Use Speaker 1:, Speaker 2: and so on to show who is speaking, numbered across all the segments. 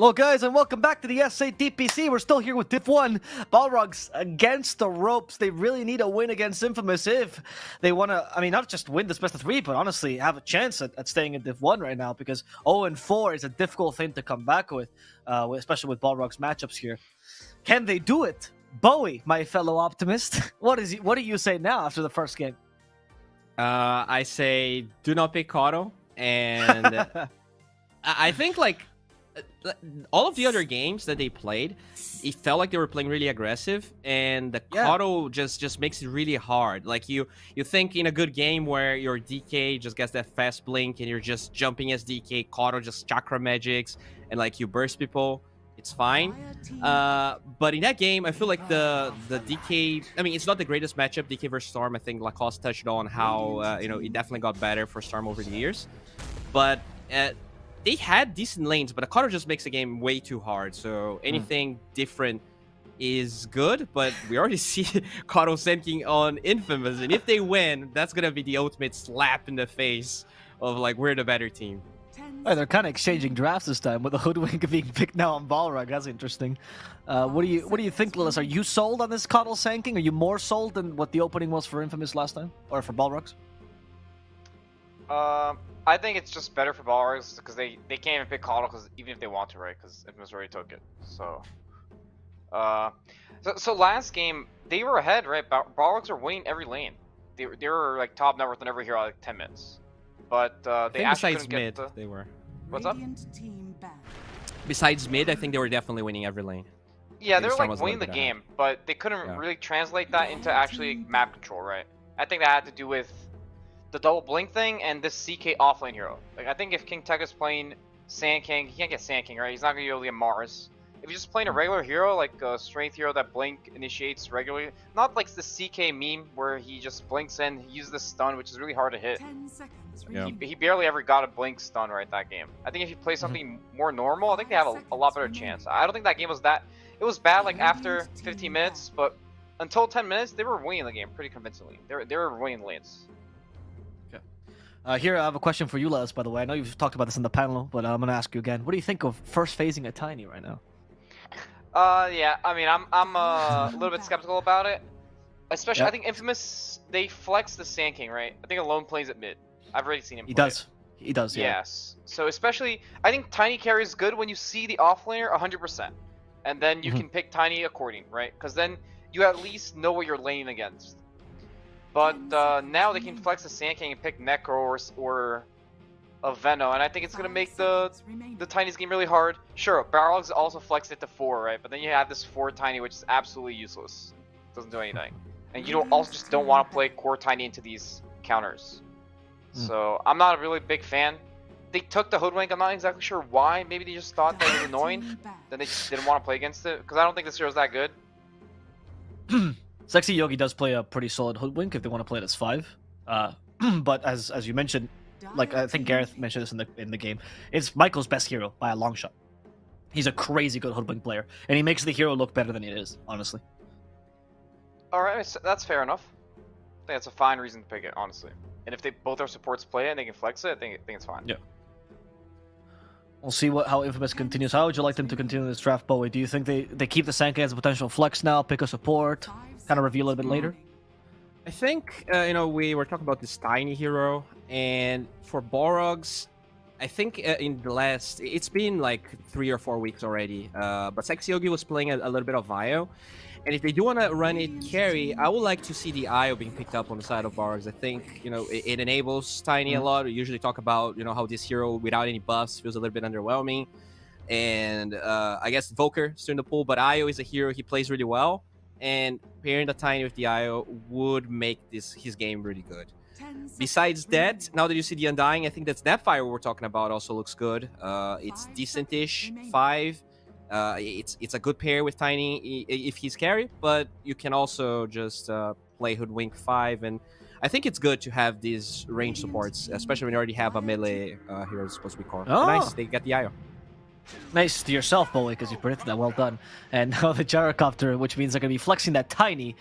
Speaker 1: Hello guys and welcome back to the SA DPC. We're still here with Div 1. Balrogs against the ropes. They really need a win against Infamous if they want to, not just win this best of 3, but honestly have a chance at staying in Div 1 right now, because 0-4 is a difficult thing to come back with, especially with Balrogs matchups here. Can they do it? Bowie, my fellow optimist, what do you say now after the first game?
Speaker 2: I say do not pick Cotto, and I think all of the other games that they played, it felt like they were playing really aggressive, and the Cotto just makes it really hard. Like you think in a good game where your DK just gets that fast blink and you're just jumping as DK, Cotto just chakra magics and you burst people, it's fine. But in that game, I feel like the DK, it's not the greatest matchup, DK versus Storm. I think Lacoste touched on how it definitely got better for Storm over the years, but they had decent lanes, but Cotto just makes the game way too hard. So anything different is good, but we already see Cotto Senking on Infamous, and if they win, that's gonna be the ultimate slap in the face of we're the better team.
Speaker 1: Oh, they're kind of exchanging drafts this time, with the Hoodwink being picked now on Balrog. That's interesting. What do you think, Lilith? Are you sold on this Cotto Senking? Are you more sold than what the opening was for Infamous last time, or for Balrogs?
Speaker 3: I think it's just better for Balrogs because they can't even pick Cotto, because even if they want to, right? Because Infamous already took it. So last game they were ahead, right? Balrogs are winning every lane. They were top number with every hero 10 minutes. But they actually couldn't
Speaker 2: mid,
Speaker 3: get
Speaker 2: they were.
Speaker 3: What's up?
Speaker 2: Besides mid, I think they were definitely winning every lane.
Speaker 3: Yeah, they were winning the game, but they couldn't really translate that into actually map control, right? I think that had to do with the double blink thing and this CK offlane hero. I think if King Tech is playing Sand King, he can't get Sand King, right? He's not gonna be able to get Mars. If you're just playing a regular hero, like a strength hero that blink initiates regularly, not like the CK meme where he just blinks in, he uses the stun, which is really hard to hit.
Speaker 4: 10 seconds
Speaker 3: He barely ever got a blink stun right that game. I think if you play something more normal, I think they have a lot better chance. I don't think that game was that. It was bad after 15 minutes, but until 10 minutes, they were winning the game pretty convincingly. They were winning lanes.
Speaker 1: Here, I have a question for you, Les, by the way. I know you've talked about this in the panel, but I'm going to ask you again. What do you think of first phasing a Tiny right now?
Speaker 3: Yeah, I'm a little bit skeptical about it. Especially, I think Infamous, they flex the Sand King, right? I think Alone plays at mid. I've already seen him play it.
Speaker 1: He does, yeah.
Speaker 3: Yes. So especially, I think Tiny carry is good when you see the offlaner 100%. And then you can pick Tiny according, right? Because then you at least know what you're laning against. But now they can flex the Sand King and pick Necro or a Veno, and I think it's gonna make the Tiny's game really hard. Sure, Balrogs also flexed it to 4, right? But then you have this 4 Tiny, which is absolutely useless. Doesn't do anything, and you also just don't want to play core Tiny into these counters. So I'm not a really big fan. They took the Hoodwink. I'm not exactly sure why. Maybe they just thought that it was annoying. Then they just didn't want to play against it, because I don't think this hero's that good.
Speaker 1: Sexy Yogi does play a pretty solid Hoodwink if they want to play it as 5. But as you mentioned, I think Gareth mentioned this in the game, it's Michael's best hero by a long shot. He's a crazy good Hoodwink player, and he makes the hero look better than it is, honestly.
Speaker 3: Alright, so that's fair enough. I think that's a fine reason to pick it, honestly. And if both our supports play it and they can flex it, I think it's fine.
Speaker 1: Yeah. We'll see how Infamous continues. How would you like them to continue this draft, Bowie? Do you think they keep the Sanke as a potential flex now, pick a support, kind of reveal it a bit later?
Speaker 2: I think, we were talking about this Tiny hero, and for Balrogs, I think in the last, it's been 3 or 4 weeks already, but Sexy Yogi was playing a little bit of Io, and if they do want to run it carry, I would like to see the Io being picked up on the side of Balrogs. I think, it enables Tiny a lot. We usually talk about, how this hero without any buffs feels a little bit underwhelming, and I guess Volker still in the pool, but Io is a hero, he plays really well. And pairing the Tiny with the IO would make his game really good. Besides that, now that you see the Undying, I think that Snapfire we're talking about also looks good. It's decent-ish 5. It's a good pair with Tiny if he's carry, but you can also just play Hoodwink 5. And I think it's good to have these range supports, especially when you already have a melee hero supposed to be core.
Speaker 1: Oh.
Speaker 2: Nice, they get the IO.
Speaker 1: Nice to yourself, Bowie, because you predicted that. Well done. And now the Gyrocopter, which means they're going to be flexing that Tiny.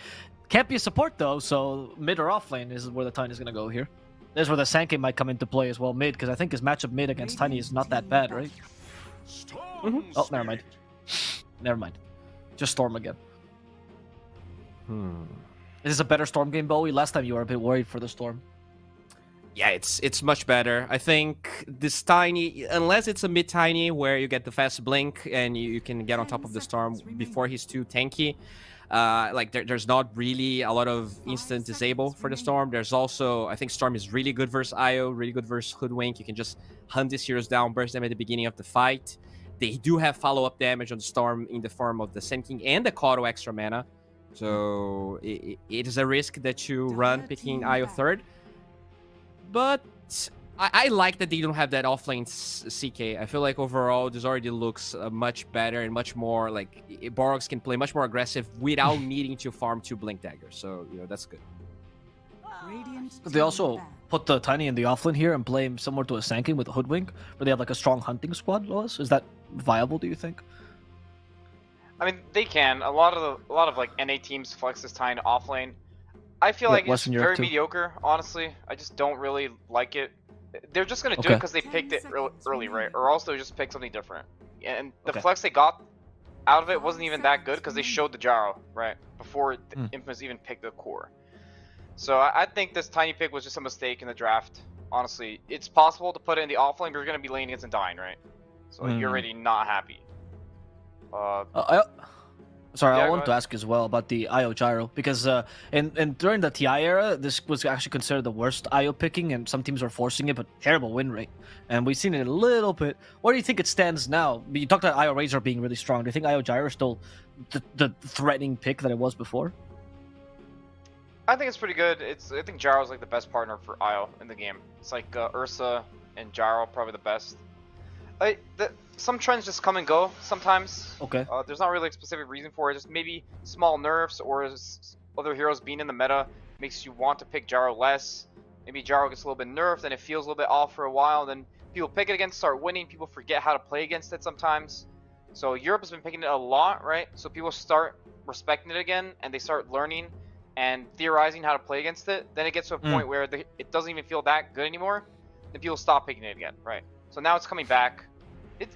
Speaker 1: Can't be a support, though, so mid or off lane is where the Tiny's going to go here. There's where the Sanke might come into play as well, mid, because I think his matchup mid against Tiny is not that bad, right? Oh, never mind. Never mind. Just Storm again. Is this a better Storm game, Bowie? Last time you were a bit worried for the Storm.
Speaker 2: Yeah, it's much better. I think this Tiny, unless it's a mid-Tiny where you get the fast blink and you can get on top of the Storm before he's too tanky, like there's not really a lot of instant disable for the Storm. There's also, I think Storm is really good versus Io, really good versus Hoodwink. You can just hunt these heroes down, burst them at the beginning of the fight. They do have follow-up damage on the Storm in the form of the Sand King and the Call to extra mana. So it is a risk that you run picking Io third. But I like that they don't have that offlane CK. I feel like overall this already looks much better and much more like Balrogs can play much more aggressive without needing to farm 2 Blink Daggers. So, that's good.
Speaker 1: Could they also put the Tiny in the offlane here and play him similar to a Sand King with a Hoodwink, where they have like a strong hunting squad, Lois? Is that viable, do you think?
Speaker 3: I mean, they can. A lot of like NA teams flex this Tiny offlane. I feel like it's
Speaker 1: Western Europe
Speaker 3: very
Speaker 1: too.
Speaker 3: mediocre, honestly. I just don't really like it. They're just gonna do it because they picked it early, right? Or also just pick something different. And the flex they got out of it wasn't even that good because they showed the Gyro, right? Before Infamous even picked the core. So I think this Tiny pick was just a mistake in the draft. Honestly, it's possible to put it in the offlane, but you're gonna be laning against and dying, right? So you're already not happy.
Speaker 1: Sorry,
Speaker 3: Yeah,
Speaker 1: I
Speaker 3: go
Speaker 1: wanted to ask as well about the IO Gyro, because and during the TI era, this was actually considered the worst IO picking, and some teams were forcing it, but terrible win rate. And we've seen it a little bit. Where do you think it stands now? You talked about IO Razor being really strong. Do you think IO Gyro is still the threatening pick that it was before?
Speaker 3: I think it's pretty good. I think Gyro's like the best partner for Io in the game. It's like Ursa and Gyro probably the best. Some trends just come and go sometimes.
Speaker 1: Okay.
Speaker 3: There's not really a specific reason for it. Just maybe small nerfs or other heroes being in the meta makes you want to pick Gyro less. Maybe Gyro gets a little bit nerfed and it feels a little bit off for a while. Then people pick it again, start winning. People forget how to play against it sometimes. So Europe has been picking it a lot, right? So people start respecting it again and they start learning and theorizing how to play against it. Then it gets to a point where it doesn't even feel that good anymore. Then people stop picking it again, right? So now it's coming back.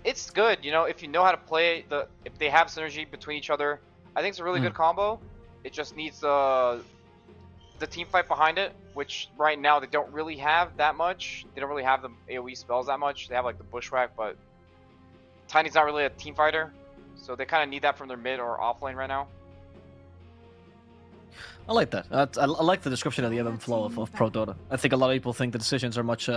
Speaker 3: It's good, if you know how to play if they have synergy between each other. I think it's a really good combo. It just needs the team fight behind it, which right now they don't really have that much. They don't really have the AoE spells that much. They have like the Bushwhack, but Tiny's not really a team fighter, so they kind of need that from their mid or offlane right now.
Speaker 1: I like that. I like the description of the ebb and flow of Pro Dota. I think a lot of people think the decisions are much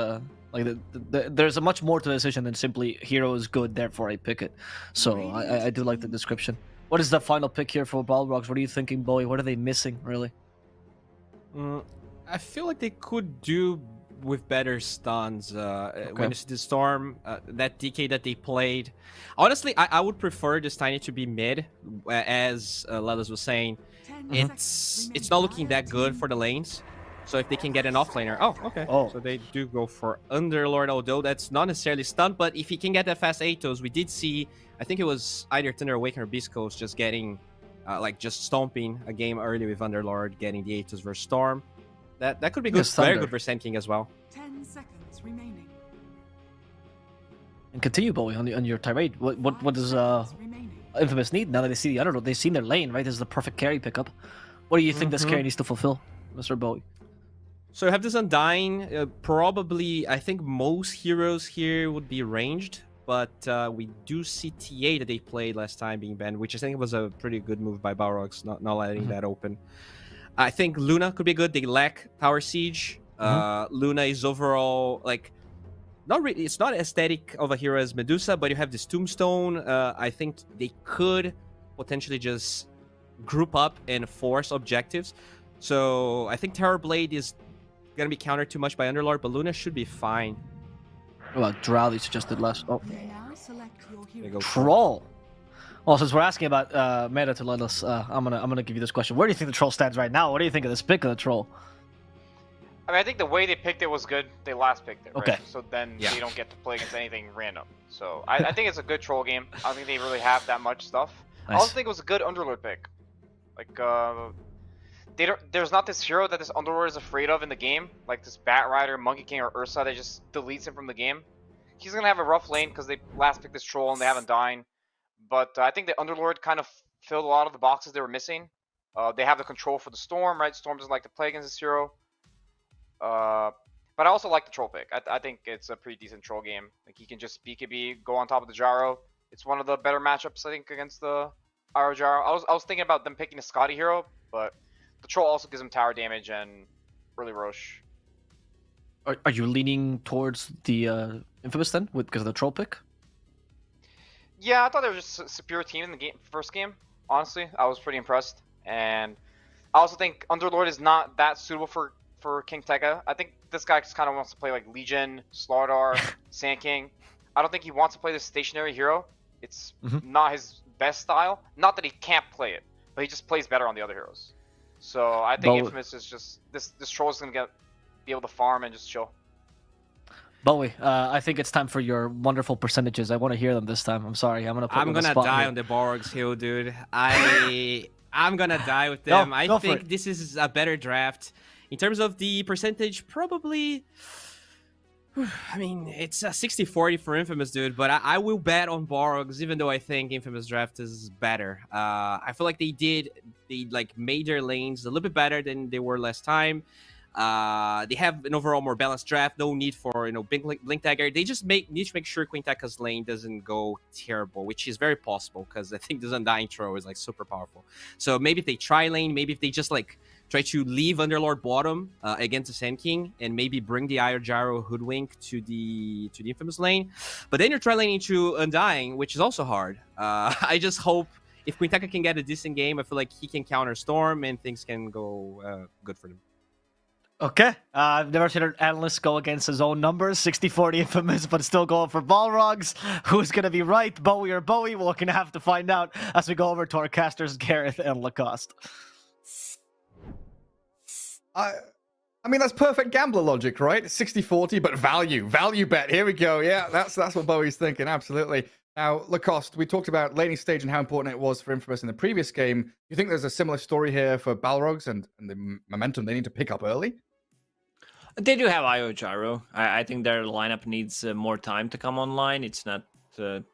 Speaker 1: there's a much more to the decision than simply hero is good, therefore I pick it. So I do like the description. What is the final pick here for Balrogs? What are you thinking, Bowie? What are they missing, really?
Speaker 2: I feel like they could do with better stuns. When it's the Storm, that DK that they played. Honestly, I would prefer this Tiny to be mid, as Lelis was saying. It's not looking that good for the lanes. So if they can get an offlaner, so they do go for Underlord, although that's not necessarily stunned. But if he can get that fast Atos, we did see, I think it was either Thunder Awaken or Beast Coast just getting, just stomping a game early with Underlord, getting the Atos versus Storm. That could be good, very good for Sand King as well.
Speaker 4: 10 seconds remaining.
Speaker 1: And continue, Bowie, on your tirade. What does Infamous need now that they see the Underlord? They've seen their lane, right? This is the perfect carry pickup. What do you think this carry needs to fulfill, Mr. Bowie?
Speaker 2: So you have this Undying. Probably, I think most heroes here would be ranged, but we do see TA that they played last time being banned, which I think was a pretty good move by Balrogs, not letting that open. I think Luna could be good. They lack Tower Siege. Luna is overall not really. It's not aesthetic of a hero as Medusa, but you have this Tombstone. I think they could potentially just group up and force objectives. So I think Terrorblade is gonna be countered too much by Underlord, but Luna should be fine.
Speaker 1: Well, Drow they suggested last. Oh,
Speaker 4: Now select your
Speaker 2: There you
Speaker 4: hero.
Speaker 2: go.
Speaker 1: Troll. Well, since we're asking about meta to let us, I'm gonna give you this question. Where do you think the Troll stands right now? What do you think of this pick of the Troll?
Speaker 3: I mean, I think the way they picked it was good. They last picked it, right?
Speaker 1: Okay.
Speaker 3: So then
Speaker 2: Yeah.
Speaker 3: they don't get to play against anything random. So I think it's a good troll game. I don't think they really have that much stuff. I
Speaker 1: Nice.
Speaker 3: also think it was a good Underlord pick. There's not this hero that this Underlord is afraid of in the game, like this Bat Rider, Monkey King, or Ursa that just deletes him from the game. he's gonna have a rough lane because they last picked this troll and they haven't died. But I think the Underlord kind of filled a lot of the boxes they were missing. They have the control for the Storm, right? Storm doesn't like to play against this hero. But I also like the troll pick. I think it's a pretty decent troll game. Like he can just BKB, go on top of the Gyro. It's one of the better matchups I think against the Iron Gyro. I was thinking about them picking a Scotty hero, but the troll also gives him tower damage and early Roche.
Speaker 1: Are you leaning towards the Infamous then, because of the troll pick?
Speaker 3: Yeah, I thought they were just a superior team in the first game. Honestly, I was pretty impressed, and I also think Underlord is not that suitable for King Tekka. I think this guy just kind of wants to play like Legion, Slardar, Sand King. I don't think he wants to play this stationary hero. It's not his best style. Not that he can't play it, but he just plays better on the other heroes. So I think Infamous is just this troll is gonna be able to farm and just chill.
Speaker 1: Bowie, I think it's time for your wonderful percentages. I want to hear them this time. I'm sorry, I'm gonna
Speaker 2: die on the Balrogs hill, dude. I'm gonna die with them. I think this is a better draft. In terms of the percentage, probably... I mean, it's a 60-40 for Infamous, dude, but I will bet on Balrogs, even though I think Infamous draft is better. I feel like they made their lanes a little bit better than they were last time. They have an overall more balanced draft. No need for Blink Dagger. They just need to make sure Queen Tekka's lane doesn't go terrible, which is very possible because I think this Undying Throw is like super powerful. So maybe if they try lane, maybe if they just like try to leave Underlord bottom against the Sand King and maybe bring the Iron Gyro Hoodwink to the Infamous lane, but then you're try laning to Undying, which is also hard. I just hope if Queen Tekka can get a decent game, I feel like he can counter Storm and things can go good for them.
Speaker 1: Okay, I've never seen an analyst go against his own numbers. 60-40 Infamous, but still going for Balrogs. Who's going to be right, Bowie or Bowie? We're going to have to find out as we go over to our casters, Gareth and Lacoste.
Speaker 5: I mean, that's perfect gambler logic, right? 60-40, but value bet. Here we go. Yeah, that's what Bowie's thinking. Absolutely. Now, Lacoste, we talked about laning stage and how important it was for Infamous in the previous game. Do you think there's a similar story here for Balrogs and the momentum they need to pick up early?
Speaker 6: They do have IO Gyro. I think their lineup needs more time to come online. It's not, we're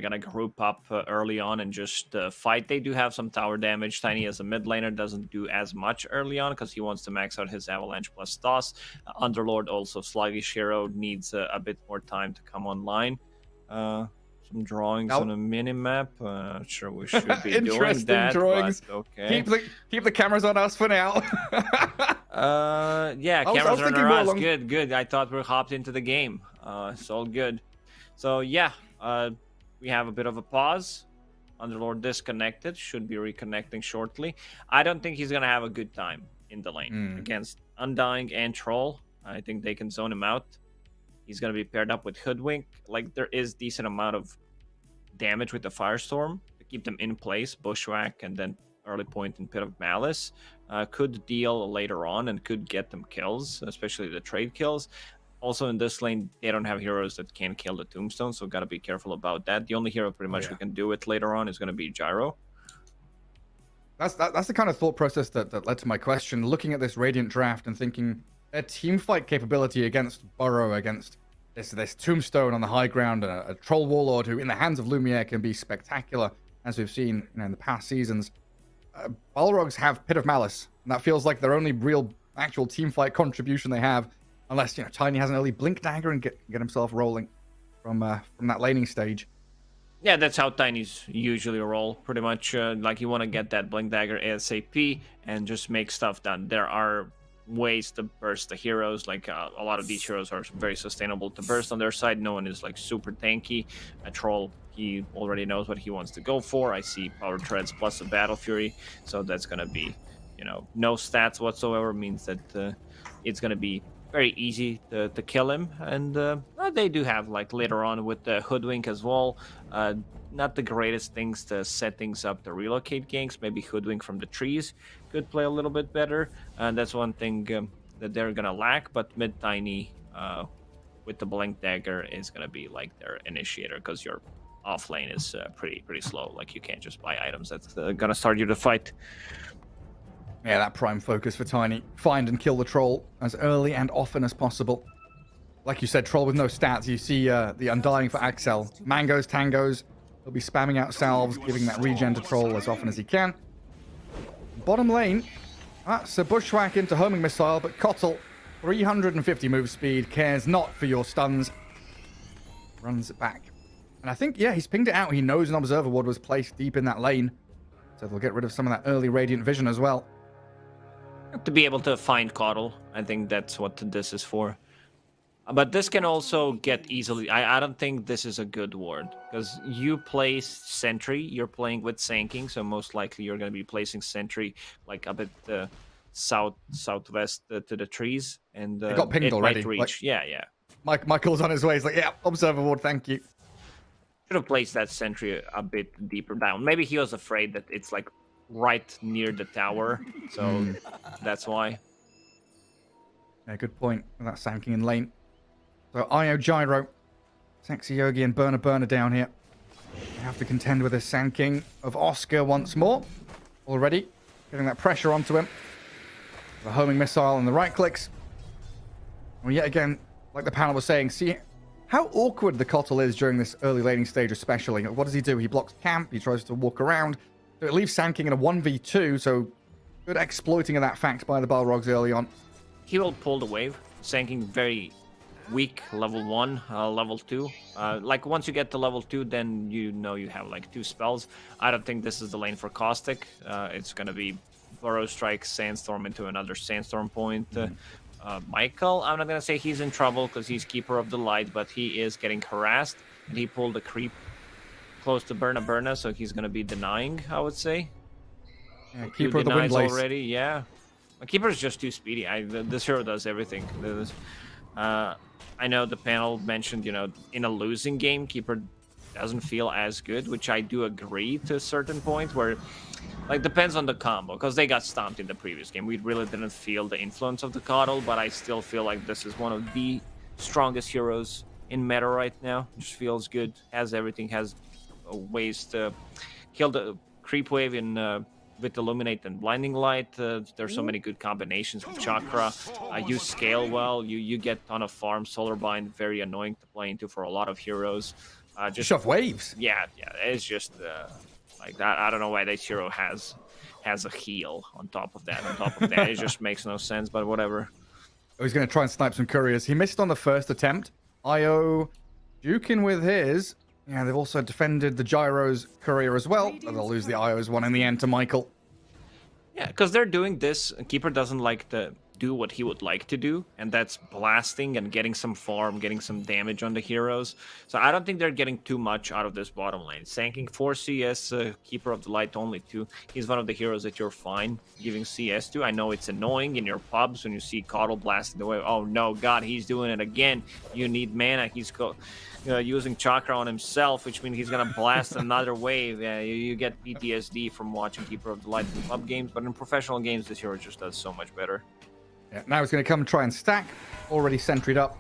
Speaker 6: going to group up early on and just fight. They do have some tower damage. Tiny as a mid laner doesn't do as much early on because he wants to max out his Avalanche plus Toss. Underlord, also sluggish hero, needs a bit more time to come online. Some drawings on a mini-map. Sure, we should be doing that.
Speaker 5: Drawings.
Speaker 6: But okay.
Speaker 5: Keep the cameras on us for now.
Speaker 6: Yeah, cameras on us. Good. I thought we hopped into the game. It's all good. So yeah, we have a bit of a pause. Underlord disconnected. Should be reconnecting shortly. I don't think he's gonna have a good time in the lane against Undying and Troll. I think they can zone him out. He's going to be paired up with Hoodwink. Like, there is decent amount of damage with the Firestorm to keep them in place. Bushwhack and then early point and Pit of Malice could deal later on and could get them kills, especially the trade kills. Also in this lane, they don't have heroes that can kill the Tombstone, so got to be careful about that. The only hero pretty much who can do it later on is going to be Gyro.
Speaker 5: That's the kind of thought process that led to my question. Looking at this Radiant draft and thinking their team fight capability against Burrow, against this Tombstone on the high ground, a Troll Warlord who in the hands of Lumiere can be spectacular, as we've seen in the past seasons. Balrogs have Pit of Malice, and that feels like their only real actual team fight contribution they have, unless Tiny has an early Blink Dagger and get himself rolling from that laning stage.
Speaker 6: Yeah, that's how Tiny's usually roll, pretty much. Like, you want to get that Blink Dagger ASAP and just make stuff done. There are ways to burst the heroes. Like, a lot of these heroes are very sustainable to burst on their side. No one is, like, super tanky. A Troll, he already knows what he wants to go for. I see Power Treads plus a Battle Fury, so that's going to be, no stats whatsoever, means that it's going to be very easy to kill him. And they do have, like, later on with the Hoodwink as well, not the greatest things to set things up to relocate ganks. Maybe Hoodwink from the trees could play a little bit better, and that's one thing that they're gonna lack. But mid Tiny with the Blink Dagger is gonna be like their initiator, because your off lane is pretty slow. Like, you can't just buy items that's gonna start you to fight.
Speaker 5: Yeah, that prime focus for Tiny. Find and kill the Troll as early and often as possible. Like you said, Troll with no stats. You see the Undying for Axel. Mangoes, Tangos. He'll be spamming out salves, giving that regen to Troll as often as he can. Bottom lane, that's a bushwhack into homing missile, but Kotl, 350 move speed, cares not for your stuns. Runs it back. And I think, yeah, he's pinged it out. He knows an Observer Ward was placed deep in that lane. So they'll get rid of some of that early Radiant Vision as well.
Speaker 6: To be able to find Coddle, I think that's what this is for. But this can also get easily... I don't think this is a good ward. Because you place Sentry, you're playing with Sanking, so most likely you're going to be placing Sentry like up at the southwest to the trees. And
Speaker 5: it got pinged already.
Speaker 6: Like, yeah.
Speaker 5: Michael's on his way. He's like, yeah, Observer Ward, thank you.
Speaker 6: Should have placed that Sentry a bit deeper down. Maybe he was afraid that it's like right near the tower, so that's why.
Speaker 5: Yeah, good point with that Sanking in lane. So Io Gyro, Sexy Yogi and Burner down here. They have to contend with this Sanking of Oscar once more. Already getting that pressure onto him. The homing missile and the right clicks. Well, yet again, like the panel was saying, see how awkward the Kotl is during this early laning stage especially. What does he do? He blocks camp, he tries to walk around. So it leaves Sanking in a 1v2, so good exploiting of that fact by the Balrogs early on.
Speaker 6: He will pull the wave. Sanking very weak level 1, level 2. Like once you get to level 2, then you know you have like 2 spells. I don't think this is the lane for Caustic. It's going to be Burrow Strike, Sandstorm into another Sandstorm point. Michael, I'm not going to say he's in trouble because he's Keeper of the Light, but he is getting harassed. And he pulled a creep close to Burna, so he's going to be denying, I would say.
Speaker 5: Yeah, Keeper of the Windlace
Speaker 6: already, yeah. Keeper is just too speedy. This hero does everything. I know the panel mentioned, in a losing game, Keeper doesn't feel as good, which I do agree to a certain point, where, like, depends on the combo, because they got stomped in the previous game. We really didn't feel the influence of the Coddle, but I still feel like this is one of the strongest heroes in meta right now. Just feels good, has everything, has ways to kill the creep wave in with Illuminate and Blinding Light. There's so many good combinations with Chakra. You scale well, you get a ton of farm. Solar Bind, very annoying to play into for a lot of heroes.
Speaker 5: Just shove waves.
Speaker 6: Yeah, it's just like that. I don't know why this hero has a heal on top of that. It just makes no sense, but whatever.
Speaker 5: Oh, he's going to try and snipe some couriers. He missed on the first attempt. Io juking with his. Yeah, they've also defended the Gyro's courier as well. But they'll lose the Io's one in the end to Michael.
Speaker 6: Yeah, because they're doing this. Keeper doesn't like to do what he would like to do, and that's blasting and getting some farm, getting some damage on the heroes. So I don't think they're getting too much out of this bottom lane. Sanking 4 CS, Keeper of the Light only 2. He's one of the heroes that you're fine giving CS to. I know it's annoying in your pubs when you see Coddle blasting away. Oh no, God, he's doing it again. You need mana. He's using Chakra on himself, which means he's going to blast another wave. You get PTSD from watching Keeper of the Light in pub games, but in professional games, this hero just does so much better.
Speaker 5: Yeah, now he's going to come and try and stack. Already sentryed up.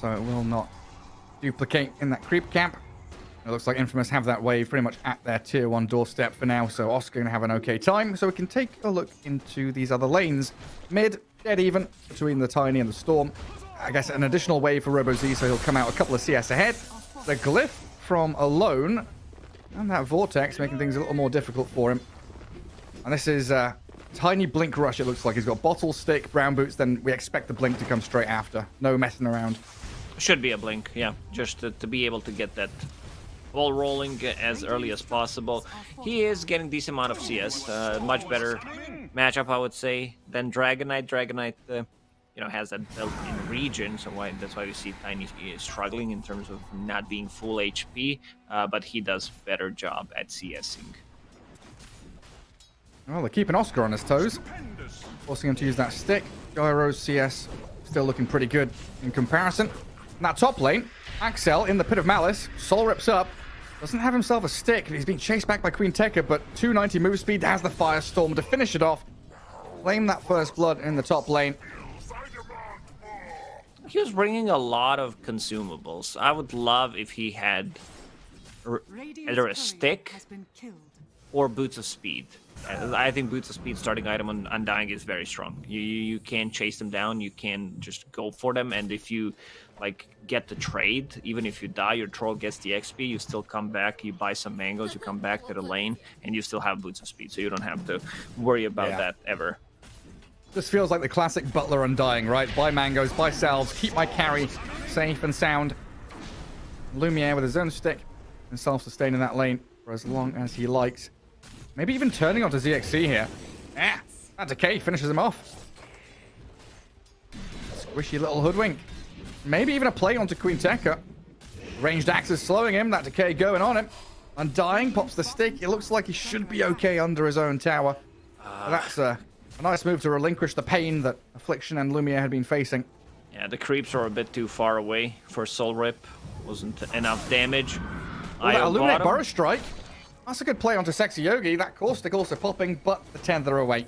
Speaker 5: So it will not duplicate in that creep camp. It looks like Infamous have that wave pretty much at their tier 1 doorstep for now. So Oscar going to have an okay time. So we can take a look into these other lanes. Mid, dead even between the Tiny and the Storm. I guess an additional wave for RoboZ, so he'll come out a couple of CS ahead. The Glyph from Alone. And that Vortex making things a little more difficult for him. And this is Tiny Blink Rush, it looks like. He's got Bottle Stick, Brown Boots, then we expect the Blink to come straight after. No messing around.
Speaker 6: Should be a Blink, yeah. Just to be able to get that ball rolling as early as possible. He is getting decent amount of CS. Much better matchup, I would say, than Dragonite. Dragonite, has that built-in region, so that's why we see Tiny is struggling in terms of not being full HP, but he does better job at CSing.
Speaker 5: Well, they're keeping Oscar on his toes, forcing him to use that stick. Gyro's CS still looking pretty good in comparison. In that top lane, Axel in the Pit of Malice, Soul rips up, doesn't have himself a stick. He's being chased back by Queen Tekka, but 290 move speed, has the Firestorm to finish it off. Claim that first blood in the top lane.
Speaker 6: He was bringing a lot of consumables. I would love if he had either a stick or Boots of Speed. I think Boots of Speed starting item on Undying is very strong. You can chase them down, you can just go for them, and if you like get the trade, even if you die, your troll gets the XP, you still come back, you buy some mangoes, you come back to the lane, and you still have Boots of Speed, so you don't have to worry about that ever.
Speaker 5: This feels like the classic Butler Undying, right? Buy mangoes, buy salves, keep my carry safe and sound. Lumiere with his own stick and self-sustaining that lane for as long as he likes. Maybe even turning onto ZXC here. That decay finishes him off. Squishy little hoodwink. Maybe even a play onto Queen Tekka. Ranged axe is slowing him. That decay going on him. Undying pops the stick. It looks like he should be okay under his own tower. But that's a nice move to relinquish the pain that Affliction and Lumiere had been facing.
Speaker 6: Yeah, the creeps are a bit too far away for Soul Rip. Wasn't enough damage.
Speaker 5: Well, that Illuminate Burrow Strike. That's a good play onto Sexy Yogi. That Caustic also popping, but the tether away.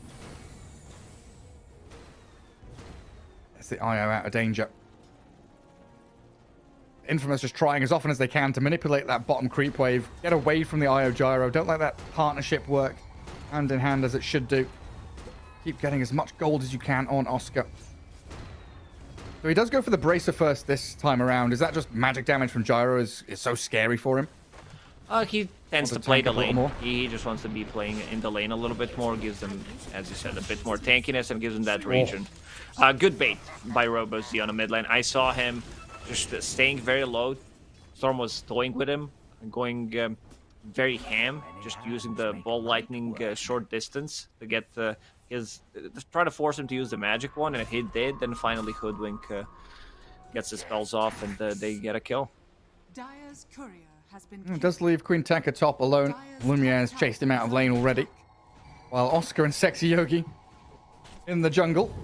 Speaker 5: That's the IO out of danger. Infamous just trying as often as they can to manipulate that bottom creep wave. Get away from the IO gyro. Don't let that partnership work hand in hand as it should do. Keep getting as much gold as you can on Oscar. So he does go for the bracer first this time around. Is that just magic damage from gyro is so scary for him?
Speaker 6: He tends to play the lane. He just wants to be playing in the lane a little bit more. Gives them, as you said, a bit more tankiness and gives them that region. Good bait by Robo-Z on the mid lane. I saw him just staying very low. Storm was toying with him, going very ham, just using the ball lightning short distance to get try to force him to use the magic one, and if he did, then finally Hoodwink gets his spells off and they get a kill.
Speaker 4: Dire's courier has been
Speaker 5: It does leave Queen Tekka top alone. Lumiere has chased him out of lane already. While Oscar and Sexy Yogi in the jungle.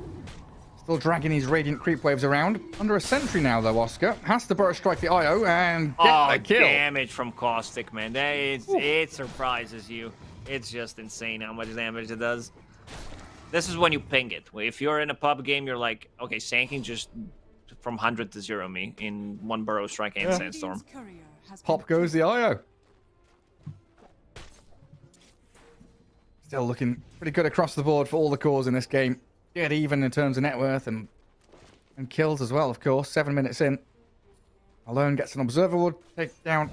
Speaker 5: Still dragging these Radiant creep waves around. Under a sentry now, though, Oscar. Has to Burrow Strike the IO and get the kill.
Speaker 6: Damage from Caustic, man. It surprises you. It's just insane how much damage it does. This is when you ping it. If you're in a pub game, you're like, okay, Sanking just from 100 to 0 me in one Burrow Strike and Sandstorm.
Speaker 5: Pop goes the IO. Still looking pretty good across the board for all the cores in this game. Get even in terms of net worth and kills as well, of course. 7 minutes in. Alone gets an Observer Wood takedown.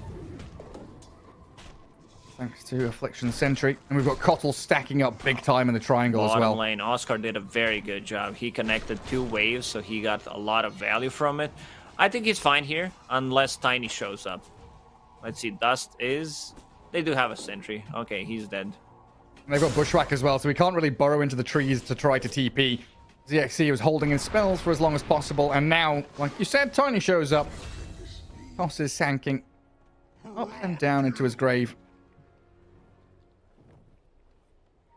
Speaker 5: Thanks to Affliction Sentry. And we've got Kotl stacking up big time in the triangle as well.
Speaker 6: Bottom lane, Oscar did a very good job. He connected 2 waves, so he got a lot of value from it. I think he's fine here, unless Tiny shows up. Let's see, Dust is... They do have a Sentry. Okay, he's dead.
Speaker 5: And they've got Bushwhack as well, so we can't really burrow into the trees to try to TP. ZXC was holding in spells for as long as possible, and now, like you said, Tiny shows up. Tosses Sanking up and down into his grave.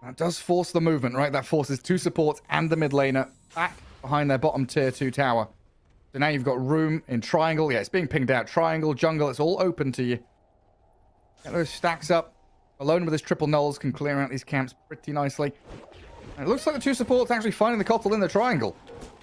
Speaker 5: That does force the movement, right? That forces 2 supports and the mid laner back behind their bottom tier 2 tower. So now you've got room in triangle. Yeah, it's being pinged out. Triangle, jungle, it's all open to you. Get those stacks up. Alone with his triple nulls can clear out these camps pretty nicely. And it looks like the 2 supports actually finding the Kotl in the triangle.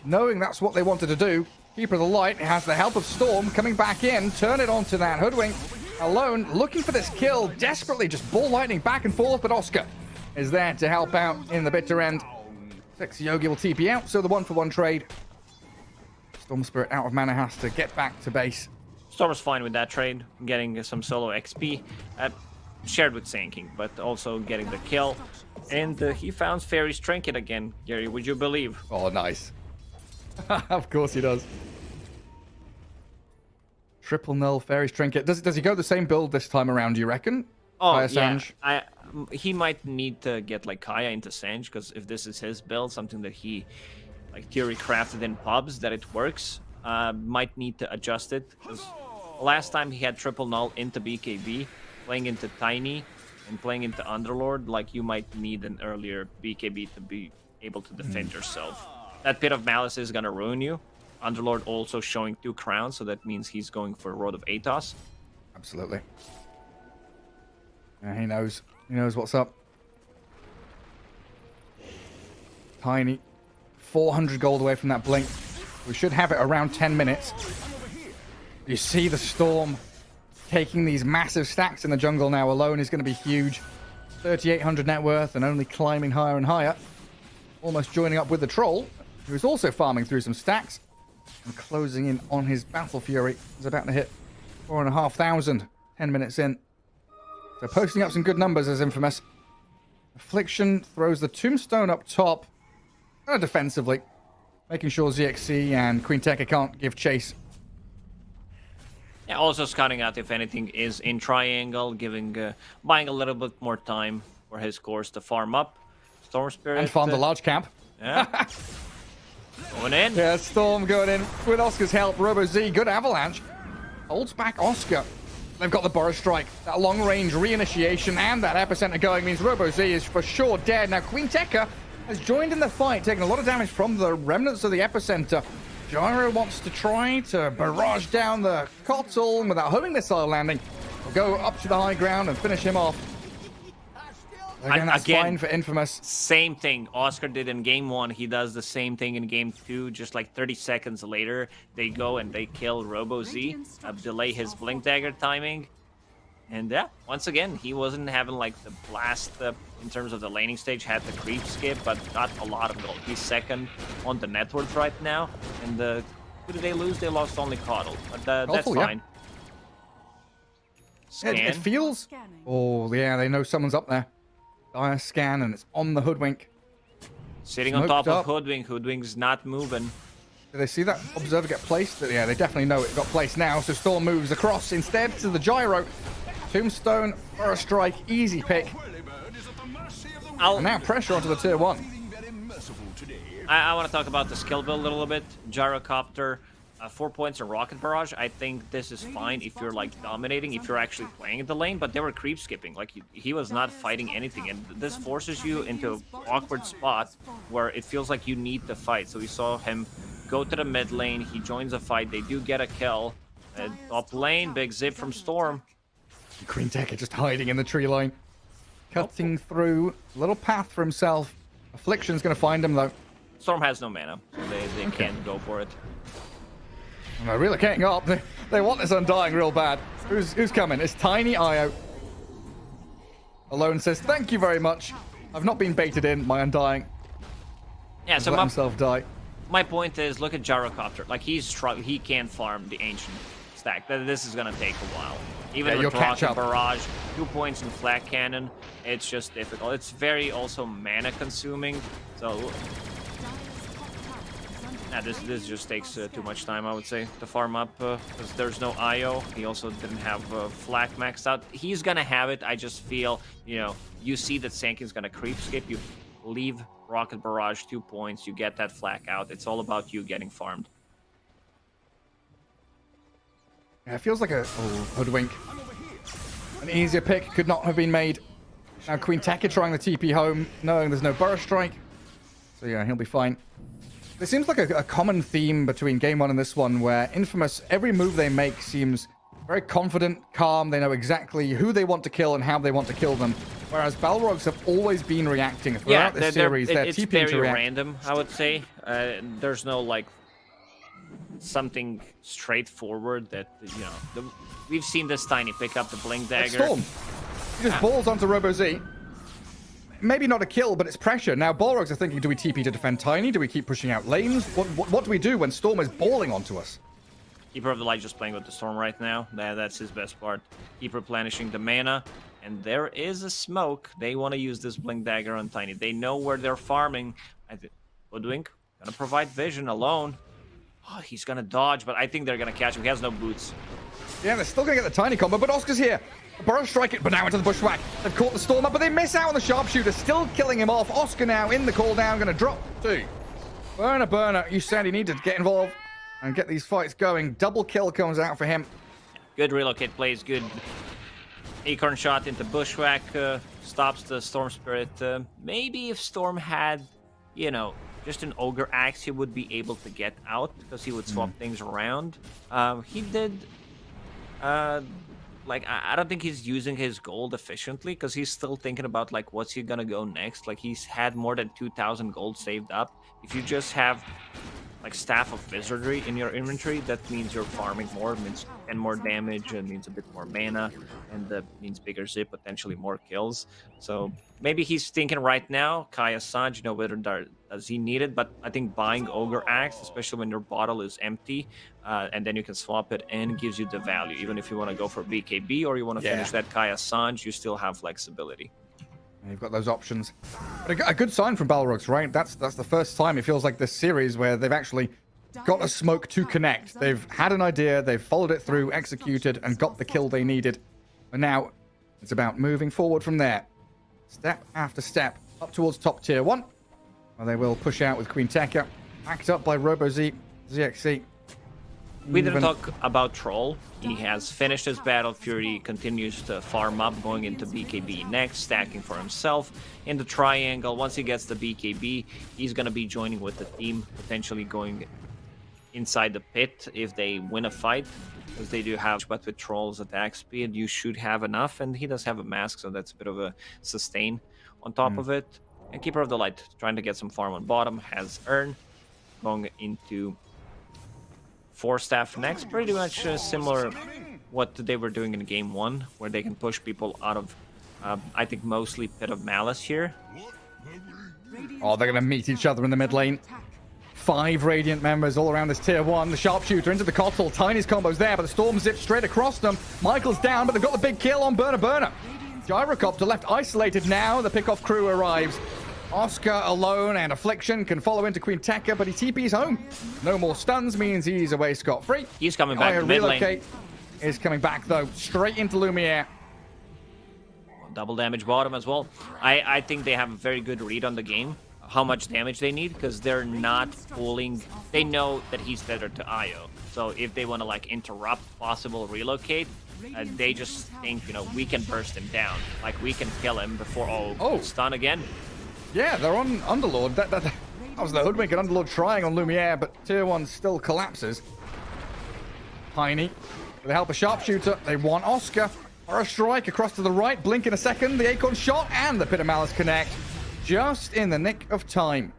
Speaker 5: Knowing that's what they wanted to do. Keeper of the Light has the help of Storm coming back in. Turn it onto that Hoodwink. Alone, looking for this kill. Desperately just ball lightning back and forth. But Oscar is there to help out in the bitter end. Sexy Yogi will TP out. So the 1-for-1 trade. Storm Spirit out of mana has to get back to base.
Speaker 6: Storm was fine with that trade. Getting some solo XP. Shared with Sanking, but also getting the kill. And he found Fairy's Trinket again, Gary, would you believe?
Speaker 5: Oh, nice. Of course he does. Triple null Fairy's Trinket. Does he go the same build this time around, do you reckon?
Speaker 6: Oh,
Speaker 5: Kaya
Speaker 6: yeah.
Speaker 5: Sanj?
Speaker 6: He might need to get like Kaya into Sanj, because if this is his build, something that he like theory crafted in pubs, that it works, might need to adjust it. Because last time he had triple null into BKB, playing into Tiny and playing into Underlord, like you might need an earlier BKB to be able to defend yourself. That Pit of Malice is gonna ruin you. Underlord also showing 2 crowns, so that means he's going for Road of Atos.
Speaker 5: Absolutely. Yeah, he knows. He knows what's up. Tiny. 400 gold away from that blink. We should have it around 10 minutes. You see the Storm taking these massive stacks in the jungle now. Alone is going to be huge. 3,800 net worth and only climbing higher and higher. Almost joining up with the troll, who's also farming through some stacks and closing in on his Battle Fury. He's about to hit 4,500 10 minutes in. So posting up some good numbers as Infamous. Affliction throws the Tombstone up top, kind of defensively, making sure ZXC and Queen Tekka can't give chase.
Speaker 6: Yeah, also scouting out if anything is in triangle, buying a little bit more time for his cores to farm up. Storm Spirit.
Speaker 5: And farm the large camp.
Speaker 6: Yeah. Going in.
Speaker 5: Yeah, Storm going in with Oscar's help. Robo Z, good avalanche. Holds back Oscar. They've got the Burrow Strike, that long-range reinitiation, and that epicenter going means Robo Z is for sure dead. Now, Queen Tekka has joined in the fight, taking a lot of damage from the remnants of the epicenter. Gyro wants to try to barrage down the Kotl without homing missile landing. We'll go up to the high ground and finish him off. Again, that's fine for Infamous.
Speaker 6: Same thing Oscar did in game 1. He does the same thing in game 2. Just like 30 seconds later, they go and they kill Robo Z, delay his Blink Dagger timing. And yeah, once again, he wasn't having like the blast in terms of the laning stage, had the creep skip, but not a lot of gold. He's second on the net worth right now. And who did they lose? They lost only Coddle, but that's fine.
Speaker 5: Yeah. It feels... Oh, yeah, they know someone's up there. Dire scan, and it's on the Hoodwink.
Speaker 6: Sitting on top of Hoodwink. Hoodwink's not moving.
Speaker 5: Do they see that Observer get placed? Yeah, they definitely know it got placed now, so Storm moves across instead to the Gyro. Tombstone, Burrow Strike, easy pick. And now pressure onto the tier 1.
Speaker 6: I want to talk about the skill build a little bit. Gyrocopter, 4 points of Rocket Barrage. I think this is fine if you're like dominating, if you're actually playing in the lane, but they were creep skipping. Like he was not fighting anything, and this forces you into an awkward spot where it feels like you need to fight. So we saw him go to the mid lane, he joins the fight, they do get a kill. Top lane, big zip from Storm.
Speaker 5: Queen Tekka just hiding in the tree line. Cutting through, a little path for himself. Affliction's gonna find him though.
Speaker 6: Storm has no mana, so they can't go for it.
Speaker 5: And they're relocating up. They want this Undying real bad. Who's coming? It's Tiny IO. Alone says, thank you very much. I've not been baited in, my Undying.
Speaker 6: Yeah, so
Speaker 5: let himself die.
Speaker 6: My point is, look at Gyrocopter. Like he can't farm the ancient stack. This is gonna take a while. Even with Rocket Barrage, 2 points in Flag Cannon, it's just difficult. It's very also mana consuming. So yeah, this just takes too much time, I would say, to farm up, because there's no IO. He also didn't have Flag maxed out. He's gonna have it. I just feel, you see that Sankin's gonna creep skip. You leave Rocket Barrage 2 points. You get that Flag out. It's all about you getting farmed.
Speaker 5: Yeah, it feels like a Hoodwink. An easier pick could not have been made. Now Queen Tekka trying the TP home, knowing there's no Burrow Strike. So yeah, he'll be fine. There seems like a common theme between Game 1 and this one, where Infamous, every move they make seems very confident, calm. They know exactly who they want to kill and how they want to kill them. Whereas Balrogs have always been reacting throughout this series.
Speaker 6: It's very random, I would say. There's no like something straightforward that we've seen this Tiny pick up the Blink Dagger.
Speaker 5: Storm. He just balls onto Robo Z. Maybe not a kill, but it's pressure. Now Balrogs are thinking, do we TP to defend Tiny? Do we keep pushing out lanes? What do we do when Storm is balling onto us?
Speaker 6: Keeper of the Light just playing with the Storm right now. That's his best part. Keep replenishing the mana. And there is a smoke. They want to use this Blink Dagger on Tiny. They know where they're farming. Woodwink gonna provide vision alone. Oh, he's gonna dodge, but I think they're gonna catch him. He has no boots.
Speaker 5: Yeah, they're still gonna get the Tiny combo, but Oscar's here. Burrow Strike it, but now into the Bushwhack. They've caught the Storm up, but they miss out on the Sharpshooter. Still killing him off. Oscar now in the cooldown, gonna drop 2. Burner, you said he needed to get involved and get these fights going. Double kill comes out for him.
Speaker 6: Good relocate plays, good acorn shot into Bushwhack, stops the Storm Spirit. Maybe if Storm had, just an Ogre Axe, he would be able to get out because he would swap things around. He did, I don't think he's using his gold efficiently because he's still thinking about, what's he gonna go next? He's had more than 2,000 gold saved up. If you just have like Staff of Wizardry in your inventory, that means you're farming more, means 10 more damage, and means a bit more mana, and that means bigger zip, potentially more kills. So maybe he's thinking right now, Kaya Saj, you know, whether does he need it, but I think buying Ogre Axe, especially when your bottle is empty, and then you can swap it in, gives you the value. Even if you want to go for BKB or you want to finish that Kaya Sanj, you still have flexibility.
Speaker 5: You've got those options. But a good sign from Balrogs, right? That's the first time it feels like this series where they've actually got a smoke to connect. They've had an idea, they've followed it through, executed, and got the kill they needed. And now it's about moving forward from there. Step after step up towards top tier 1. Where they will push out with Queen Tekka, backed up by RoboZ, ZXC.
Speaker 6: We didn't talk about Troll. He has finished his Battle Fury, continues to farm up, going into BKB next, stacking for himself in the triangle. Once he gets the BKB, he's going to be joining with the team, potentially going inside the pit if they win a fight, because they do have, but with Troll's attack speed, you should have enough, and he does have a mask, so that's a bit of a sustain on top of it. And Keeper of the Light, trying to get some farm on bottom, has Earn, going into 4 staff next, pretty much similar what they were doing in game 1, where they can push people out of, I think mostly Pit of Malice here.
Speaker 5: Oh, they're going to meet each other in the mid lane. 5 Radiant members all around this tier 1. The Sharpshooter into the Cottle. Tiny's combo's there, but the Storm zips straight across them. Michael's down, but they've got the big kill on Burner. Gyrocopter left isolated now. The pickoff crew arrives. Oscar alone, and Affliction can follow into Queen Tekka, but he TP's home. No more stuns means he's away scot-free.
Speaker 6: He's coming back to mid lane.
Speaker 5: Is coming back, though, straight into Lumiere.
Speaker 6: Double damage bottom as well. I think they have a very good read on the game, how much damage they need, because they're not pulling. They know that he's better to IO. So if they want to like interrupt possible relocate, they just think, you know, we can burst him down. Like we can kill him before stun again.
Speaker 5: Yeah, they're on Underlord. That was the hoodwink and Underlord trying on Lumiere, but tier 1 still collapses. Tiny, with the help of Sharpshooter, they want Oscar. Or a strike across to the right, blink in a second, the Acorn shot, and the Pit of Malice connect. Just in the nick of time.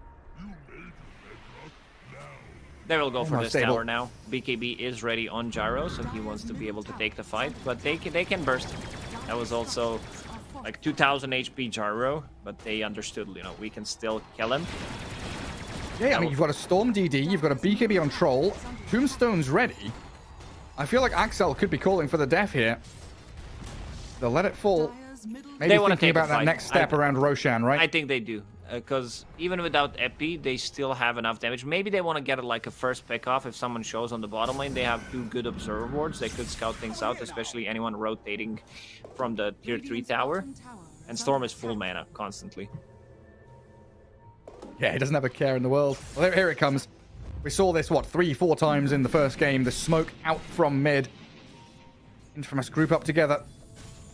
Speaker 6: They will go for this tower now. BKB is ready on Gyro, so he wants to be able to take the fight, but they can burst him. That was also like 2000 HP Gyro, but they understood, you know, we can still kill him.
Speaker 5: Yeah, I mean, you've got a Storm DD, you've got a BKB on Troll, Tombstone's ready. I feel like Axel could be calling for the death here. They'll let it fall. Maybe thinking about that next step around Roshan, right?
Speaker 6: I think they do, because even without Epi, they still have enough damage. Maybe they want to get like a first pick off if someone shows on the bottom lane. They have 2 good observer wards. They could scout things out, especially anyone rotating from the tier 3 tower. And Storm is full mana constantly.
Speaker 5: Yeah, he doesn't have a care in the world. Well, here it comes. We saw this, what, 3-4 times in the first game. The smoke out from mid. Infamous group up together.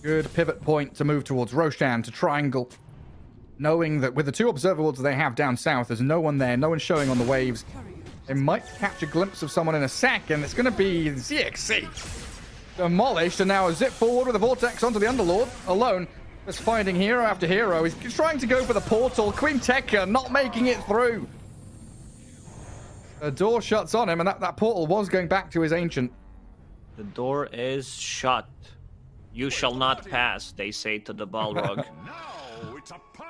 Speaker 5: Good pivot point to move towards Roshan, to triangle. Knowing that with the 2 observer wards they have down south, there's no one there, no one showing on the waves. They might catch a glimpse of someone in a sec, and it's going to be ZXC. Demolished, and now a zip forward with a vortex onto the Underlord. Alone, just finding hero after hero. He's trying to go for the portal. Queen Tekka not making it through. The door shuts on him, and that portal was going back to his ancient.
Speaker 6: The door is shut. You shall not pass, they say to the Balrog.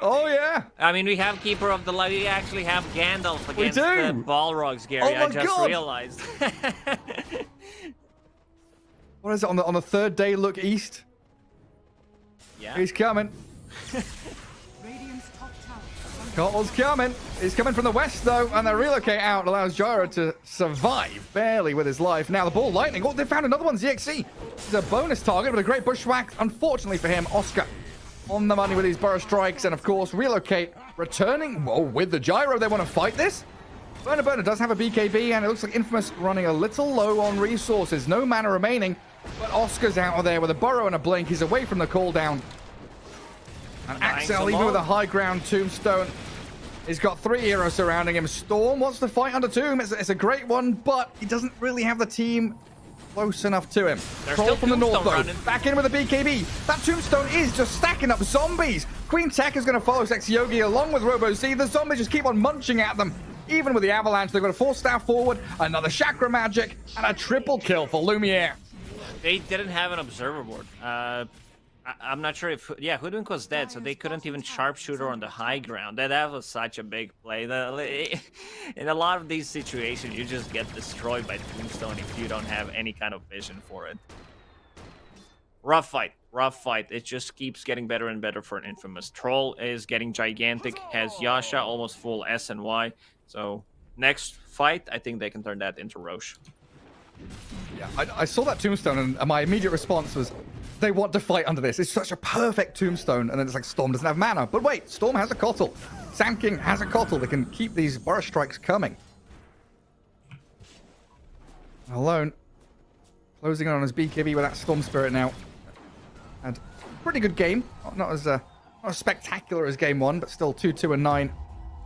Speaker 5: Oh, yeah.
Speaker 6: I mean, we have Keeper of the Light. We actually have Gandalf against the Balrogs, Gary.
Speaker 5: Oh,
Speaker 6: I just realized.
Speaker 5: What is it, on the 3rd day look east?
Speaker 6: Yeah.
Speaker 5: He's coming. Cottle's coming. He's coming from the west, though, and the relocate out allows Gyro to survive barely with his life. Now the ball lightning. Oh, they found another one. ZXC. He's a bonus target, but a great bushwhack. Unfortunately for him, Oscar on the money with these burrow strikes, and of course, relocate returning. Whoa, with the Gyro, they want to fight this. Burner does have a BKB, and it looks like Infamous running a little low on resources. No mana remaining, but Oscar's out of there with a burrow and a blink. He's away from the cooldown. And Axel, even with a high ground Tombstone, he's got 3 heroes surrounding him. Storm wants to fight under Tomb. It's a great one, but he doesn't really have the team close enough to him. Troll from the north, though. Back in with a BKB. That Tombstone is just stacking up zombies. Queen Tech is going to follow Sexy Yogi along with RoboZ. The zombies just keep on munching at them. even with the avalanche. They've got a 4-staff forward, another chakra magic, and a triple kill for Lumiere.
Speaker 6: They didn't have an observer board. I'm not sure if... Yeah, Hoodwink was dead, so they couldn't even sharpshooter on the high ground. That was such a big play. In a lot of these situations, you just get destroyed by Tombstone if you don't have any kind of vision for it. Rough fight. Rough fight. It just keeps getting better and better for an Infamous. Troll is getting gigantic, has Yasha almost full S and Y. So next fight, I think they can turn that into Roche.
Speaker 5: Yeah, I saw that Tombstone, and my immediate response was, they want to fight under this. It's such a perfect Tombstone, and then it's like, Storm doesn't have mana. But wait, Storm has a Kotl. Sand King has a Kotl that can keep these Burst Strikes coming. Alone. Closing on his BKB with that Storm Spirit now. And pretty good game. Not as spectacular as game 1, but still 2-2-9.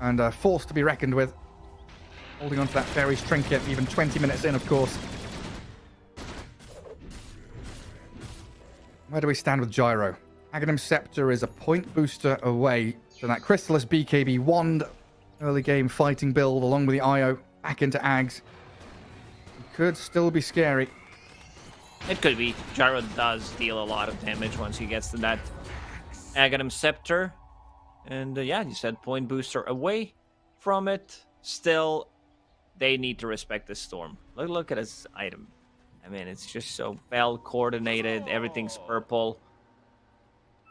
Speaker 5: And a force to be reckoned with. Holding on to that Fairy's Trinket, even 20 minutes in, of course. Where do we stand with Gyro? Aghanim Scepter is a point booster away from that Crystallis BKB wand. Early game fighting build along with the IO. Back into Ags. It could still be scary.
Speaker 6: It could be. Gyro does deal a lot of damage once he gets to that Aghanim Scepter. And yeah, you said point booster away from it. Still, they need to respect the Storm. Look at his item. I mean, it's just so well coordinated. Everything's purple.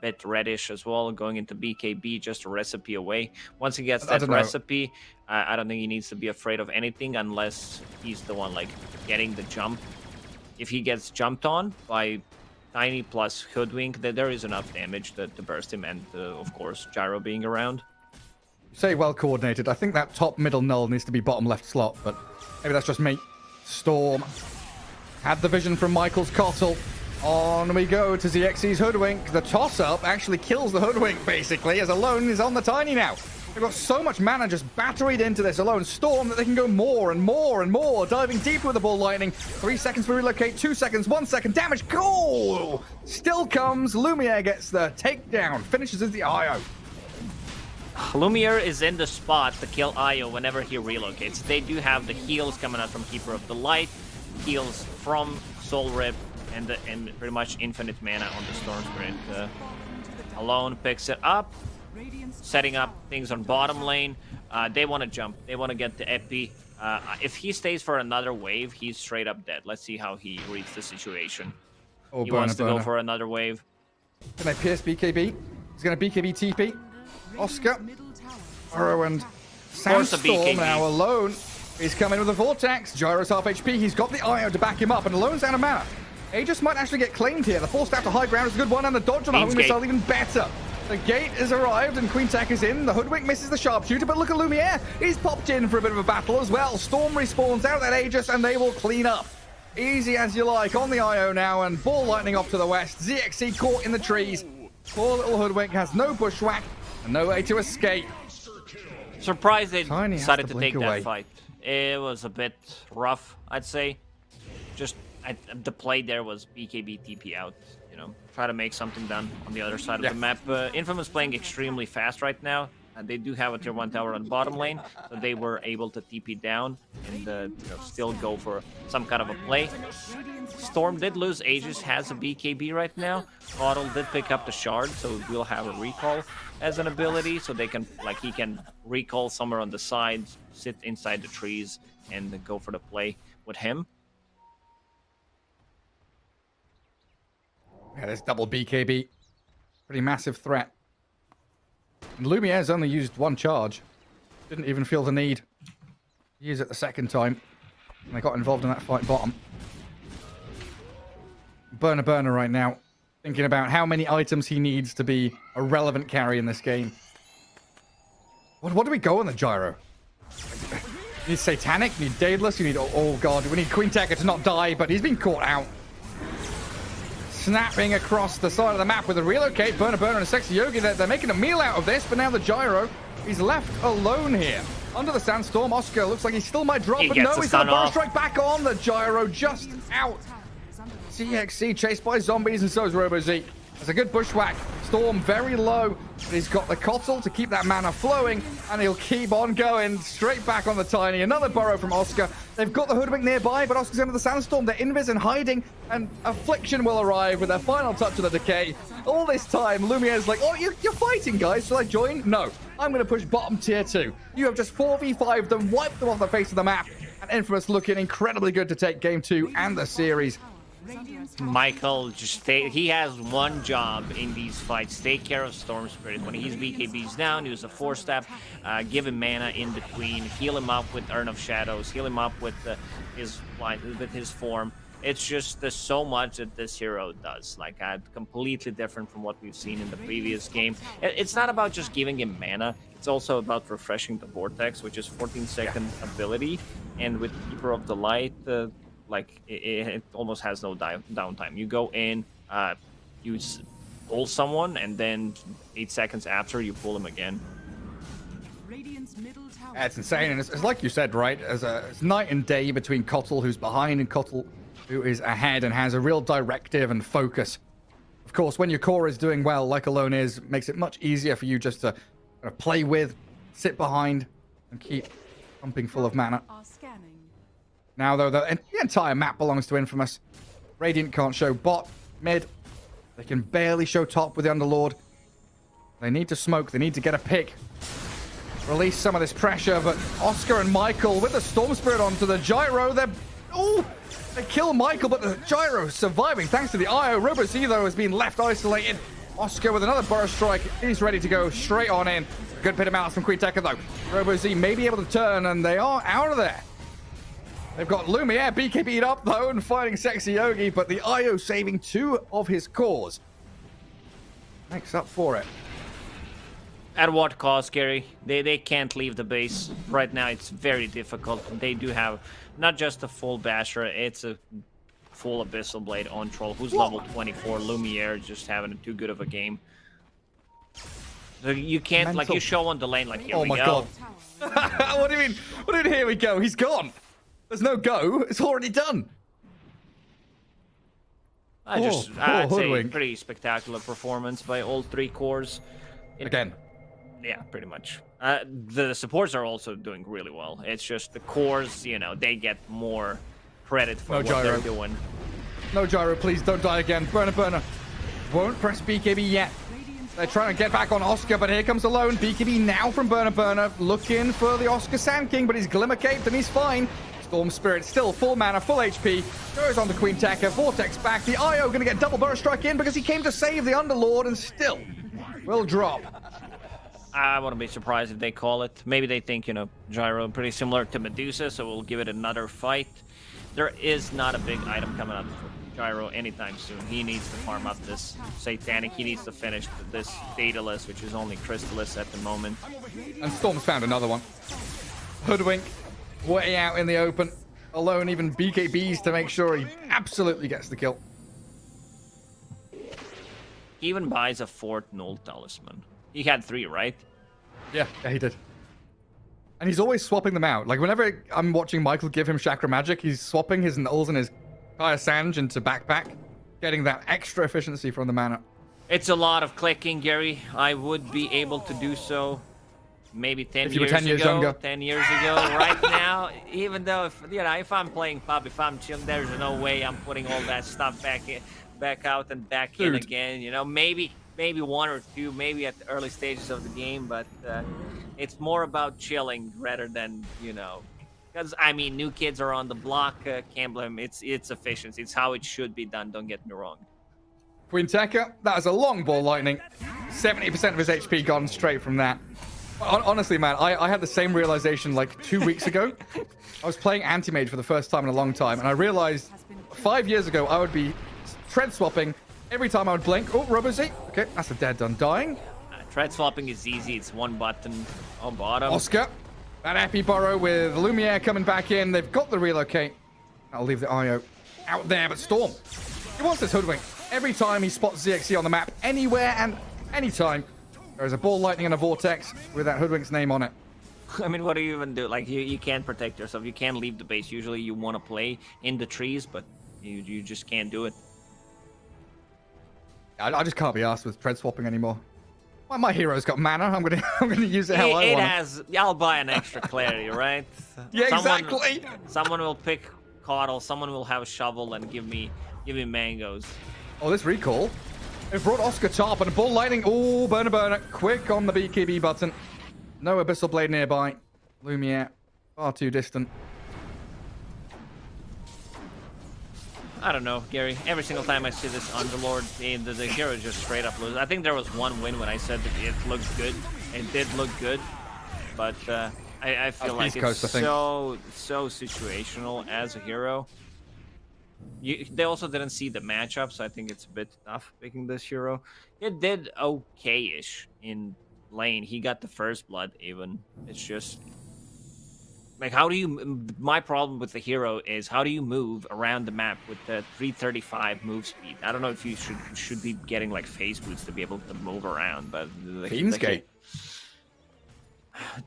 Speaker 6: Bit reddish as well. Going into BKB, just a recipe away. Once he gets that recipe, I don't think he needs to be afraid of anything unless he's the one like getting the jump. If he gets jumped on by Tiny plus Hoodwink, there is enough damage to burst him, and of course Gyro being around.
Speaker 5: Say well coordinated. I think that top middle null needs to be bottom left slot, but maybe that's just me. Storm had the vision from Michael's Kotl. On we go to ZXC's Hoodwink. The toss-up actually kills the Hoodwink, basically, as Alone is on the Tiny now. They've got so much mana just batteried into this Alone Storm that they can go more and more and more, diving deeper with the Ball Lightning. 3 seconds to relocate, 2 seconds, 1 second. Damage, goal! Still comes. Lumiere gets the takedown, finishes as the IO.
Speaker 6: Lumiere is in the spot to kill Io whenever he relocates. They do have the heals coming out from Keeper of the Light, heals from Soul Rip, and pretty much infinite mana on the Storm Spirit. Alone picks it up, setting up things on bottom lane. They want to jump. They want to get the Epi. If he stays for another wave, he's straight up dead. Let's see how he reads the situation.
Speaker 5: Oh,
Speaker 6: he wants to go for another wave.
Speaker 5: Can I pierce BKB? He's going to BKB TP. Oscar, Burrow, and Sandstorm now Alone. He's coming with a Vortex. Gyro's half HP. He's got the IO to back him up, and Alone's out of mana. Aegis might actually get claimed here. The 4-staff to high ground is a good one, and the dodge on the homing missile even better. The gate has arrived, and Queen Tech is in. The Hoodwink misses the sharpshooter, but look at Lumiere. He's popped in for a bit of a battle as well. Storm respawns out of that Aegis, and they will clean up. Easy as you like on the IO now, and Ball Lightning off to the west. ZXC caught in the trees. Poor little Hoodwink has no bushwhack and no way to escape.
Speaker 6: Surprised they decided to take that fight. It was a bit rough, I'd say. Just the play there was BKB TP out. You know, try to make something done on the other side of the map. Infamous playing extremely fast right now. And they do have a tier 1 tower on bottom lane, so they were able to TP down and still go for some kind of a play. Storm did lose Aegis, has a BKB right now. Bottle did pick up the shard, so we'll have a recall as an ability, so they can he can recall somewhere on the side, sit inside the trees, and go for the play with him.
Speaker 5: Yeah, there's double BKB. Pretty massive threat. And Lumiere's only used 1 charge. Didn't even feel the need to use it the second time. And they got involved in that fight bottom. Burner right now. Thinking about how many items he needs to be a relevant carry in this game. What do we go on the Gyro? You need Satanic, you need Daedalus, you need... Oh god, we need Queen Tekka to not die, but he's been caught out. Snapping across the side of the map with a relocate. Burner and a Sexy Yogi. They're making a meal out of this, but now the Gyro, he's left alone here. Under the Sandstorm, Oscar looks like he still might drop, but no, he's got a Burst Strike back on. The Gyro just out. CXC chased by zombies, and so is RoboZ. That's a good bushwhack. Storm very low, but he's got the Kotl to keep that mana flowing, and he'll keep on going straight back on the Tiny. Another burrow from Oscar. They've got the Hoodwink nearby, but Oscar's under the Sandstorm. They're invis and hiding, and Affliction will arrive with their final touch of the Decay. All this time, Lumiere's like, oh, you're fighting, guys. Shall I join? No. I'm going to push bottom tier 2. You have just 4v5 them, wipe them off the face of the map, and Infamous looking incredibly good to take game 2 and the series.
Speaker 6: Michael he has one job in these fights: take care of Storm Spirit. When he's BKBs down, use a 4-step, give him mana in between, heal him up with Urn of Shadows, heal him up with his form. It's just there's so much that this hero does, like completely different from what we've seen in the previous game. It's not about just giving him mana, it's also about refreshing the Vortex, which is 14-second ability, and with Keeper of the Light, it almost has no downtime. You go in, you pull someone, and then 8 seconds after, you pull him again.
Speaker 5: Yeah, it's insane, and it's like you said, right? It's night and day between Kotl, who's behind, and Kotl, who is ahead and has a real directive and focus. Of course, when your core is doing well, like Alone is, makes it much easier for you just to kind of play with, sit behind, and keep pumping full of mana. Now, though, the entire map belongs to Infamous. Radiant can't show bot, mid. They can barely show top with the Underlord. They need to smoke. They need to get a pick. Release some of this pressure, but Oscar and Michael with the Storm Spirit onto the Gyro. They kill Michael, but the Gyro is surviving thanks to the IO. Robozy, though, has been left isolated. Oscar with another Burrow Strike. He's ready to go straight on in. Good bit of mounts from Queen Tekka, though. Robozy may be able to turn, and they are out of there. They've got Lumiere BKB'd up, though, and fighting Sexy Yogi, but the IO saving 2 of his cores. Makes up for it.
Speaker 6: At what cost, Gary? They can't leave the base. Right now, it's very difficult. They do have not just a full Basher, it's a full Abyssal Blade on Troll, who's level 24. Lumiere just having too good of a game. So you can't,
Speaker 5: Mental.
Speaker 6: like, you show on the lane, like, here
Speaker 5: Oh
Speaker 6: we
Speaker 5: my
Speaker 6: go.
Speaker 5: God. What do you mean? What do you mean, here we go? He's gone. There's no go. It's already done.
Speaker 6: I'd say
Speaker 5: Hoodwink.
Speaker 6: pretty spectacular performance by all 3 cores.
Speaker 5: Again.
Speaker 6: Yeah, pretty much. The supports are also doing really well. It's just the cores, they get more credit for what
Speaker 5: Gyro.
Speaker 6: they're doing.
Speaker 5: No Gyro, please don't die again. Burner. Won't press BKB yet. They're trying to get back on Oscar, but here comes Alone. BKB now from Burner. Looking for the Oscar Sand King, but he's Glimmer Caped and he's fine. Storm Spirit still full mana, full HP. Goes on to Queen Tekka. Vortex back. The IO going to get double Burrow Strike in because he came to save the Underlord and still will drop.
Speaker 6: I wouldn't be surprised if they call it. Maybe they think, Gyro pretty similar to Medusa, so we'll give it another fight. There is not a big item coming up for Gyro anytime soon. He needs to farm up this Satanic. He needs to finish this Daedalus, which is only Crystallis at the moment.
Speaker 5: And Storm's found another one. Hoodwink, way out in the open. Alone even BKBs to make sure he absolutely gets the kill.
Speaker 6: He even buys a 4th Null Talisman. He had 3, right?
Speaker 5: Yeah, he did. And he's always swapping them out. Like, whenever I'm watching Michael give him Chakra Magic, he's swapping his Nulls and his Kaya Sanj into Backpack, getting that extra efficiency from the mana.
Speaker 6: It's a lot of clicking, Gary. I would be able to do so maybe 10
Speaker 5: If you were
Speaker 6: years
Speaker 5: 10 years
Speaker 6: ago.
Speaker 5: younger.
Speaker 6: 10 years ago. Right now, even though, if I'm playing pub, if I'm chilling, there's no way I'm putting all that stuff back out and back in again. Maybe 1 or 2, maybe at the early stages of the game, but it's more about chilling rather than, because, new kids are on the block, can't blame them. It's efficiency. It's how it should be done, don't get me wrong.
Speaker 5: Queen Tekka, that is a long ball lightning. 70% of his HP gone straight from that. Honestly, man, I had the same realization like 2 weeks ago. I was playing Anti-Mage for the first time in a long time, and I realized 5 years ago I would be tread swapping every time I would blink. Oh, Robozy. Okay, that's a dead done.
Speaker 6: Tread swapping is easy. It's 1 button on bottom.
Speaker 5: Oscar. That Epi Burrow with Lumiere coming back in. They've got the relocate. I'll leave the IO out there, but Storm, he wants this Hoodwink. Every time he spots ZXC on the map, anywhere and anytime, there's a ball lightning and a vortex with that Hoodwink's name on it.
Speaker 6: What do you even do? Like, you can't protect yourself. You can't leave the base. Usually you want to play in the trees, but you just can't do it.
Speaker 5: I just can't be asked with tread swapping anymore. Well, my hero's got mana. I'm gonna use it how I
Speaker 6: It
Speaker 5: want.
Speaker 6: has. I'll buy an extra clarity, right?
Speaker 5: Yeah,
Speaker 6: Someone-
Speaker 5: exactly.
Speaker 6: Someone will pick Coddle. Someone will have a shovel and give me mangoes.
Speaker 5: Oh, this recall. They've brought Oscar top and a ball lightning. Oh, burner. Quick on the BKB button. No Abyssal Blade nearby. Lumiere, far too distant.
Speaker 6: I don't know, Gary. Every single time I see this Underlord, the hero just straight up loses. I think there was one win when I said that it looked good. It did look good, but I feel like
Speaker 5: East Coast,
Speaker 6: it's
Speaker 5: I think.
Speaker 6: so situational as a hero. They also didn't see the matchup, so I think it's a bit tough picking this hero. It did okay-ish in lane. He got the first blood even. It's just... Like, how do you... My problem with the hero is how do you move around the map with the 335 move speed? I don't know if you should be getting, like, phase boots to be able to move around, but...
Speaker 5: Fiend's Gate.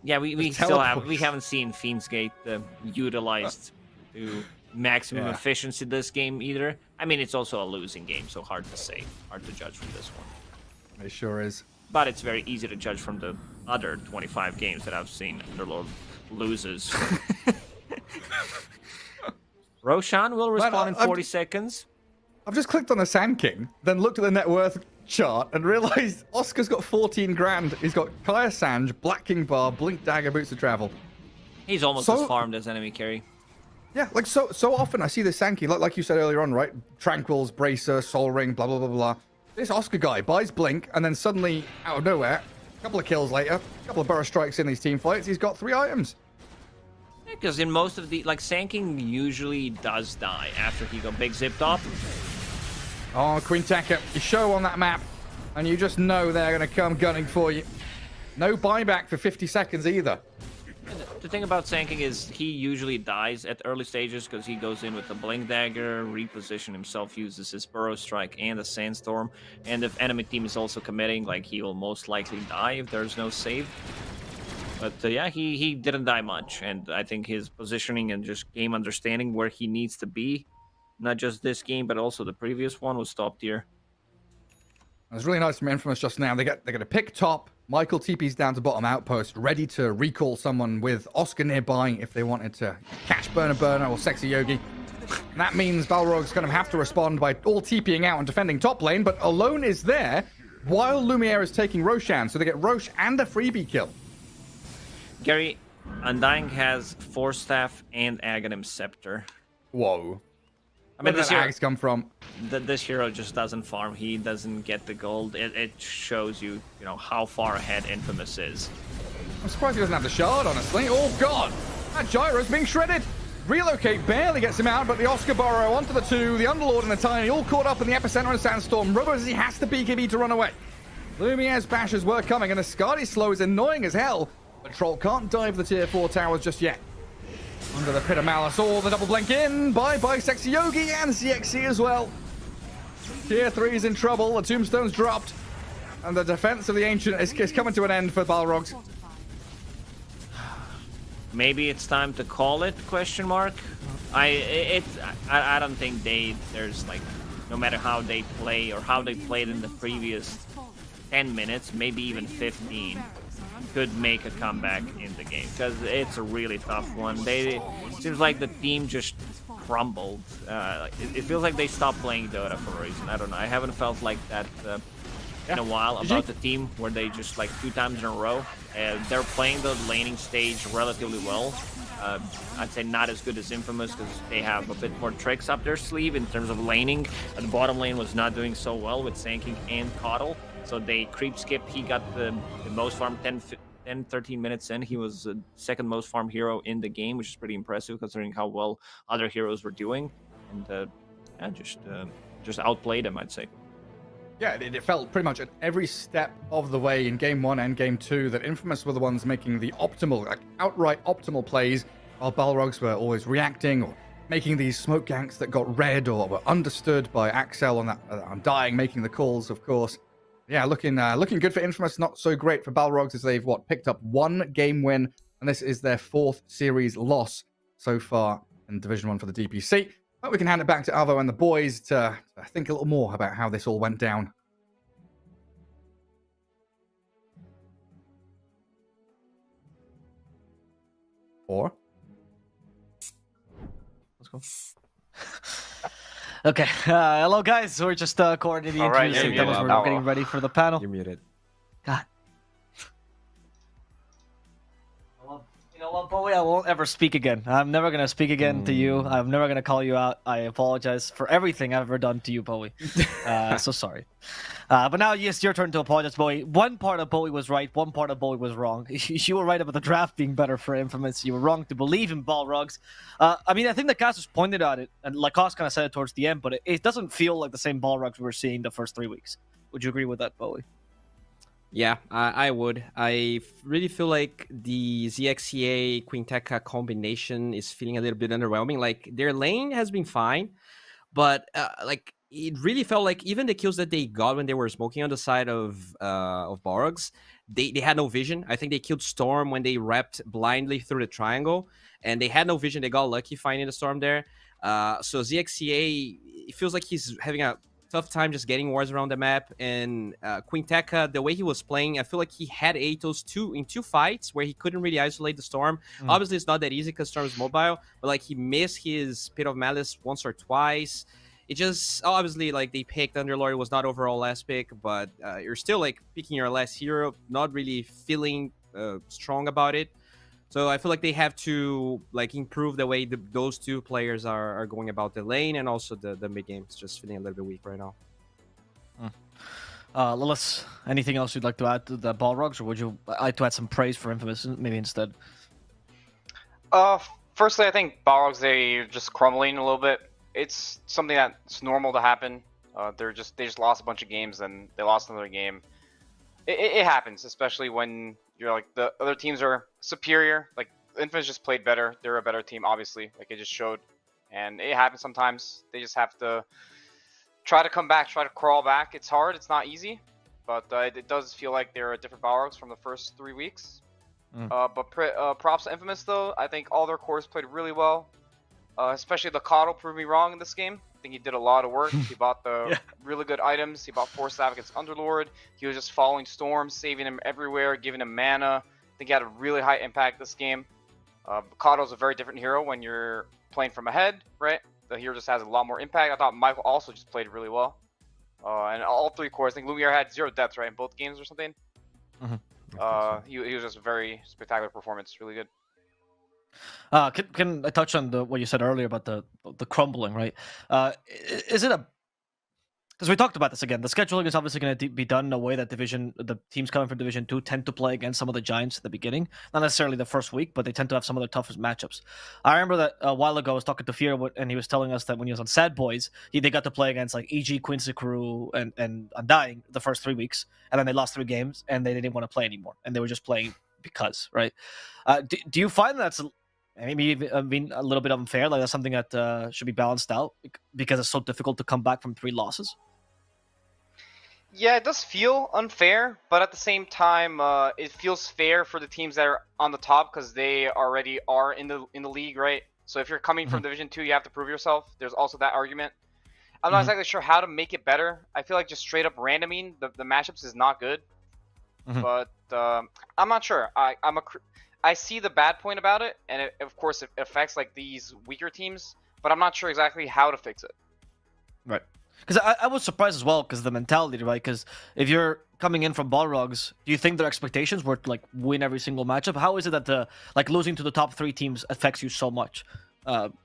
Speaker 6: Yeah, we haven't seen Fiend's Gate utilized to maximum efficiency this game either. I mean, it's also a losing game, so hard to say. Hard to judge from this one.
Speaker 5: It sure is.
Speaker 6: But it's very easy to judge from the other 25 games that I've seen Underlord loses. Roshan will respond in 40 seconds.
Speaker 5: I've just clicked on the Sand King, then looked at the net worth chart and realized Oscar's got 14 grand. He's got Kaya Sanj, Black King Bar, Blink Dagger, Boots of Travel.
Speaker 6: He's almost as farmed as enemy carry.
Speaker 5: Yeah, like so often I see this Sand King, like you said earlier on, right? Tranquils, Bracer, Soul Ring, blah, blah, blah, blah. This Oscar guy buys Blink, and then suddenly, out of nowhere, a couple of kills later, a couple of Burrow Strikes in these team fights, he's got 3 items.
Speaker 6: Because in most of the, like, Sand King usually does die after he got big zipped off.
Speaker 5: Oh, Queen Tekka, you show on that map, and you just know they're going to come gunning for you. No buyback for 50 seconds either.
Speaker 6: The thing about Sand King is he usually dies at early stages because he goes in with the Blink Dagger, reposition himself, uses his Burrow Strike and the Sandstorm. And if enemy team is also committing, like, he will most likely die if there's no save. But yeah, he didn't die much, and I think his positioning and just game understanding where he needs to be, not just this game, but also the previous one, was top tier.
Speaker 5: It was really nice from Infamous just now. They're going to pick top. Michael TP's down to bottom outpost, ready to recall someone with Oscar nearby if they wanted to catch Burner or Sexy Yogi. And that means Balrog's going to have to respond by all TPing out and defending top lane, but Alone is there while Lumiere is taking Roshan, so they get Rosh and a freebie kill.
Speaker 6: Gary, Undying has Force Staff and Aghanim Scepter.
Speaker 5: Whoa.
Speaker 6: I mean,
Speaker 5: Where did that Ags come from?
Speaker 6: This hero just doesn't farm. He doesn't get the gold. It shows you, how far ahead Infamous is.
Speaker 5: I'm surprised he doesn't have the shard, honestly. Oh, God. That Gyro's being shredded. Relocate barely gets him out, but the Oscar Burrow onto the 2, the Underlord and the Tiny, all caught up in the epicenter and Sandstorm. Robo says he has to BKB to run away. Lumiere's bashes were coming, and the Skadi slow is annoying as hell, but Troll can't dive the tier 4 towers just yet. Under the Pit of Malice, all the double blink in. Bye-bye, Sexy Yogi and CXC as well. Tier 3 is in trouble. The tombstone's dropped. And the defense of the Ancient is coming to an end for Balrogs.
Speaker 6: Maybe it's time to call it, question mark? I don't think there's like, no matter how they play or how they played in the previous 10 minutes, maybe even 15, could make a comeback in the game, because it's a really tough one. It seems like the team just crumbled. It feels like they stopped playing Dota for a reason. I don't know. I haven't felt like that in a while about the team, where they just, like, 2 times in a row. They're playing the laning stage relatively well. I'd say not as good as Infamous, because they have a bit more tricks up their sleeve in terms of laning. The bottom lane was not doing so well with Sand King and Coddle. So they creep skip. He got the most farm 10-13 minutes in. He was the second most farm hero in the game, which is pretty impressive considering how well other heroes were doing. And just outplayed him, I'd say.
Speaker 5: Yeah, it felt pretty much at every step of the way in Game 1 and Game 2 that Infamous were the ones making the optimal, like outright optimal plays, while Balrogs were always reacting or making these smoke ganks that got read or were understood by Axel on that Undying, making the calls, of course. Yeah, looking good for Infamous, not so great for Balrogs, as they've, picked up 1 game win, and this is their 4th series loss so far in Division 1 for the DPC. But we can hand it back to Alvo and the boys to think a little more about how this all went down. Or
Speaker 1: Let's go. Okay, hello guys. We're just coordinating
Speaker 3: All right,
Speaker 1: introducing
Speaker 2: yeah,
Speaker 1: them as
Speaker 2: yeah,
Speaker 1: we're
Speaker 3: yeah.
Speaker 1: getting ready for the panel.
Speaker 2: You're muted.
Speaker 1: God. You know what, Bowie? I won't ever speak again. I'm never gonna speak again to you. I'm never gonna call you out. I apologize for everything I've ever done to you, Bowie. So sorry. But now, yes, your turn to apologize, Bowie. One part of Bowie was right. One part of Bowie was wrong. You were right about the draft being better for Infamous. You were wrong to believe in Balrogs. I mean, I think the cast was pointed at it, and Lacoste kind of said it towards the end, but it doesn't feel like the same Balrogs we were seeing the first 3 weeks. Would you agree with that, Bowie?
Speaker 2: Yeah, I would. Really feel like the ZXCA Quinteca combination is feeling a little bit underwhelming. Like their lane has been fine, but like it really felt like even the kills that they got when they were smoking on the side of Balrogs, they had no vision. I think they killed Storm when they wrapped blindly through the triangle, and they had no vision. They got lucky finding the Storm there. So ZXCA, it feels like he's having a tough time just getting wards around the map. And Quinteca, the way he was playing, I feel like he had Atos in two fights where he couldn't really isolate the Storm. Obviously, it's not that easy because Storm is mobile, but like he missed his Pit of Malice once or twice. It just, obviously, like they picked Underlord. It was not overall last pick, but you're still like picking your last hero, not really feeling strong about it. So I feel like they have to like improve the way those two players are going about the lane, and also the mid game is just feeling a little bit weak right now.
Speaker 1: Lilith, anything else you'd like to add to the Balrogs, or would you like to add some praise for Infamous maybe instead?
Speaker 3: Firstly, I think Balrogs, they're just crumbling a little bit. It's something that's normal to happen. They just lost a bunch of games, and they lost another game. It happens, especially when you're like the other teams are superior. Like Infamous just played better. They're a better team, obviously. Like it just showed, and it happens sometimes. They just have to try to come back, try to crawl back. It's hard. It's not easy, but it does feel like they're a different Balrogs from the first 3 weeks. But props to Infamous though. I think all their cores played really well. Especially Lacoste proved me wrong in this game. I think he did a lot of work. He bought the really good items. He bought 4 staff against Underlord. He was just following Storm, saving him everywhere, giving him mana. I think he had a really high impact this game. Lacoste is a very different hero when you're playing from ahead, right? The hero just has a lot more impact. I thought Michael also just played really well. And all 3 cores, I think Lumiere had 0 deaths, right, in both games or something. He was just a very spectacular performance, really good.
Speaker 1: Can I touch on what you said earlier about the crumbling, right? Is it a... Because we talked about this again. The scheduling is obviously going to be done in a way that the teams coming from Division 2 tend to play against some of the giants at the beginning. Not necessarily the first week, but they tend to have some of their toughest matchups. I remember that a while ago I was talking to Fear, and he was telling us that when he was on Sad Boys, they got to play against like EG, Quincy Crew, and Undying the first 3 weeks, and then they lost 3 games, and they didn't want to play anymore, and they were just playing because, right? Do you find that's maybe being a little bit unfair? Like that's something that should be balanced out because it's so difficult to come back from 3 losses?
Speaker 3: Yeah, it does feel unfair, but at the same time, it feels fair for the teams that are on the top because they already are in the league, right? So if you're coming from Division 2, you have to prove yourself. There's also that argument. I'm not exactly sure how to make it better. I feel like just straight up randoming the matchups is not good. But I'm not sure. I see the bad point about it, and of course it affects like these weaker teams, but I'm not sure exactly how to fix it.
Speaker 1: Right. Because I was surprised as well because the mentality, right? Because if you're coming in from Balrogs, do you think their expectations were to like win every single matchup? How is it that like losing to the top 3 teams affects you so much?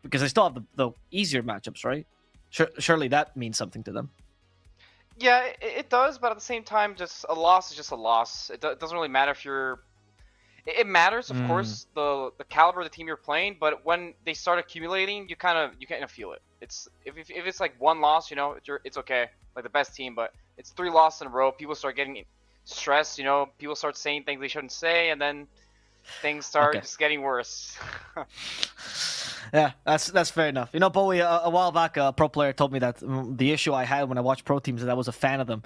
Speaker 1: Because they still have the easier matchups, right? Surely that means something to them.
Speaker 3: Yeah, it does, but at the same time, just a loss is just a loss. It doesn't really matter if you're... It matters, of course, the caliber of the team you're playing, but when they start accumulating, you kind of feel it. It's if it's like 1 loss, you know, it's okay, like the best team, but it's 3 losses in a row. People start getting stressed, you know. People start saying things they shouldn't say, and then things start just getting worse.
Speaker 1: Yeah, that's fair enough. You know, Bowie, a while back, a pro player told me that the issue I had when I watched pro teams is I was a fan of them.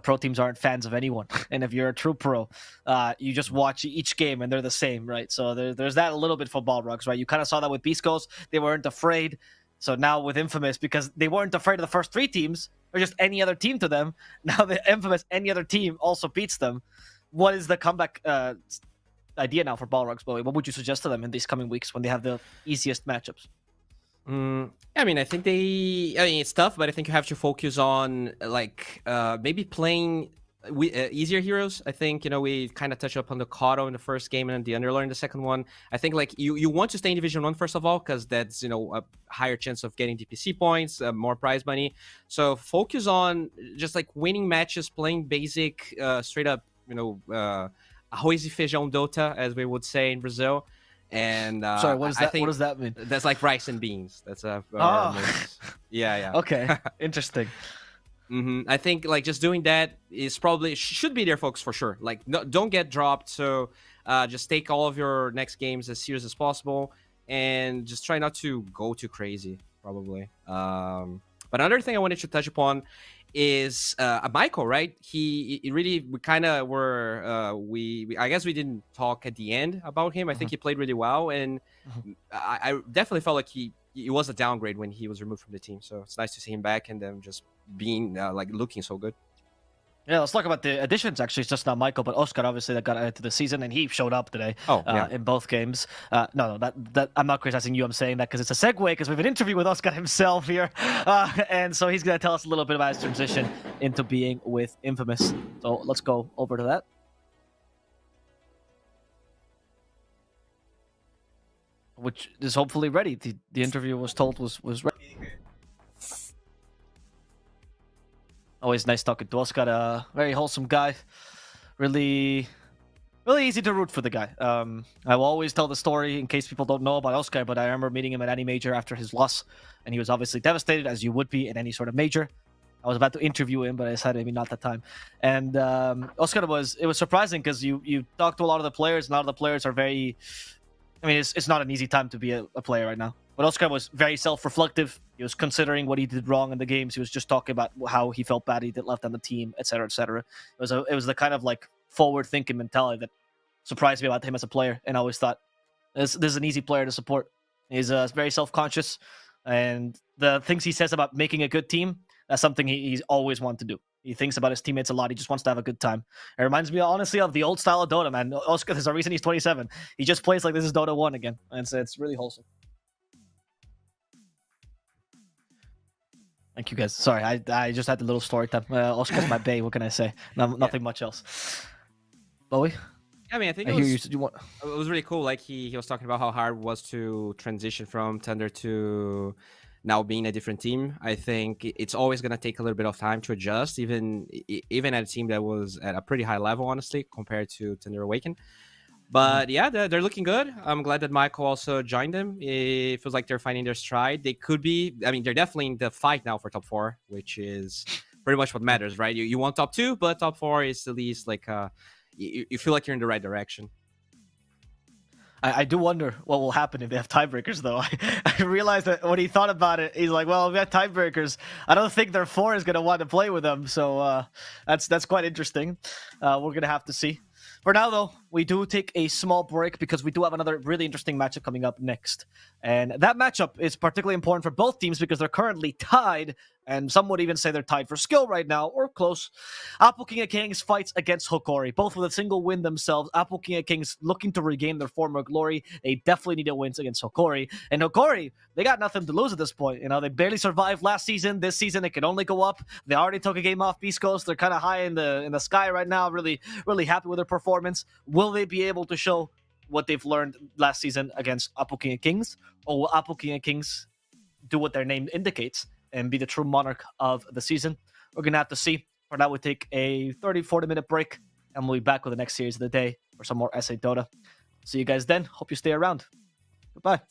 Speaker 1: Pro teams aren't fans of anyone. And if you're a true pro, you just watch each game and they're the same, right? So there's that a little bit for Balrogs, right? You kind of saw that with Beast Ghost. They weren't afraid. So now with Infamous, because they weren't afraid of the first 3 teams, or just any other team to them, now the Infamous, any other team also beats them. What is the comeback idea now for Balrogs, Bowie. What would you suggest to them in these coming weeks when they have the easiest matchups?
Speaker 2: I mean, I think it's tough, but I think you have to focus on like maybe playing easier heroes. I think we kind of touched upon the Kato in the first game and the Underlord in the second one. I think like you want to stay in Division 1 first of all, because that's a higher chance of getting DPC points, more prize money. So focus on just like winning matches, playing basic, straight up, arroz e feijão Dota, as we would say in Brazil. And
Speaker 1: sorry, what is that?
Speaker 2: what
Speaker 1: does that mean?
Speaker 2: That's like rice and beans. That's yeah.
Speaker 1: Okay, interesting.
Speaker 2: I think like just doing that is probably should be their focus for sure. Like no, don't get dropped. So just take all of your next games as serious as possible, and just try not to go too crazy. Probably. But another thing I wanted to touch upon is Michael, right? He really, we kind of were I guess we didn't talk at the end about him. I think he played really well, and I definitely felt like he was a downgrade when he was removed from the team. So it's nice to see him back and them just being like looking so good.
Speaker 1: Yeah, let's talk about the additions. Actually, it's just not Michael, but Oscar, obviously, that got added to the season, and he showed up today in both games. No, that I'm not criticizing you. I'm saying that because it's a segue, because we have an interview with Oscar himself here. And so he's going to tell us a little bit about his transition into being with Infamous. So let's go over to that. Which is hopefully ready. The interview was told was ready. Always nice talking to Oscar. A very wholesome guy. Really easy to root for the guy. I will always tell the story in case people don't know about Oscar, but I remember meeting him at any major after his loss, and he was obviously devastated, as you would be in any sort of major. I was about to interview him, but I decided maybe not that time. And Oscar it was surprising because you talk to a lot of the players, and a lot of the players are very... I mean, it's not an easy time to be a player right now. But Oscar was very self-reflective. He was considering what he did wrong in the games. He was just talking about how he felt bad he did left on the team, etc., etc. It was the kind of like forward-thinking mentality that surprised me about him as a player. And I always thought, this is an easy player to support. He's very self-conscious. And the things he says about making a good team, that's something he's always wanted to do. He thinks about his teammates a lot. He just wants to have a good time. It reminds me, honestly, of the old style of Dota, man. Oscar, there's a reason he's 27. He just plays like this is Dota 1 again. And so it's really wholesome. Thank you, guys. Sorry, I just had a little story time. Oscar's my bae. What can I say? Nothing much else. Bowie?
Speaker 2: I mean, I think it was really cool. Like he was talking about how hard it was to transition from Thunder to now being a different team. I think it's always going to take a little bit of time to adjust, even at a team that was at a pretty high level, honestly, compared to Thunder Awaken. But yeah, they're looking good. I'm glad that Michael also joined them. It feels like they're finding their stride. They could be, I mean, they're definitely in the fight now for top 4, which is pretty much what matters, right? You want top 2, but top 4 is at least like, you feel like you're in the right direction.
Speaker 1: I do wonder what will happen if they have tiebreakers, though. I realized that when he thought about it, he's like, well, if we have tiebreakers, I don't think their 4 is going to want to play with them. So that's quite interesting. We're going to have to see. For now, though, we do take a small break because we do have another really interesting matchup coming up next. And that matchup is particularly important for both teams because they're currently tied, and some would even say they're tied for skill right now, or close. Apple King of Kings fights against Hokori, both with a single win themselves. Apple King of Kings looking to regain their former glory. They definitely need a win against Hokori. And Hokori, they got nothing to lose at this point. You know, they barely survived last season. This season, it can only go up. They already took a game off Beast Coast. They're kind of high in the sky right now. Really, really happy with their performance. Will they be able to show what they've learned last season against Apple King of Kings? Or will Apple King of Kings do what their name indicates and be the true monarch of the season? We're going to have to see. For now, we take a 30-40 minute break, and we'll be back with the next series of the day for some more SA Dota. See you guys then. Hope you stay around. Goodbye.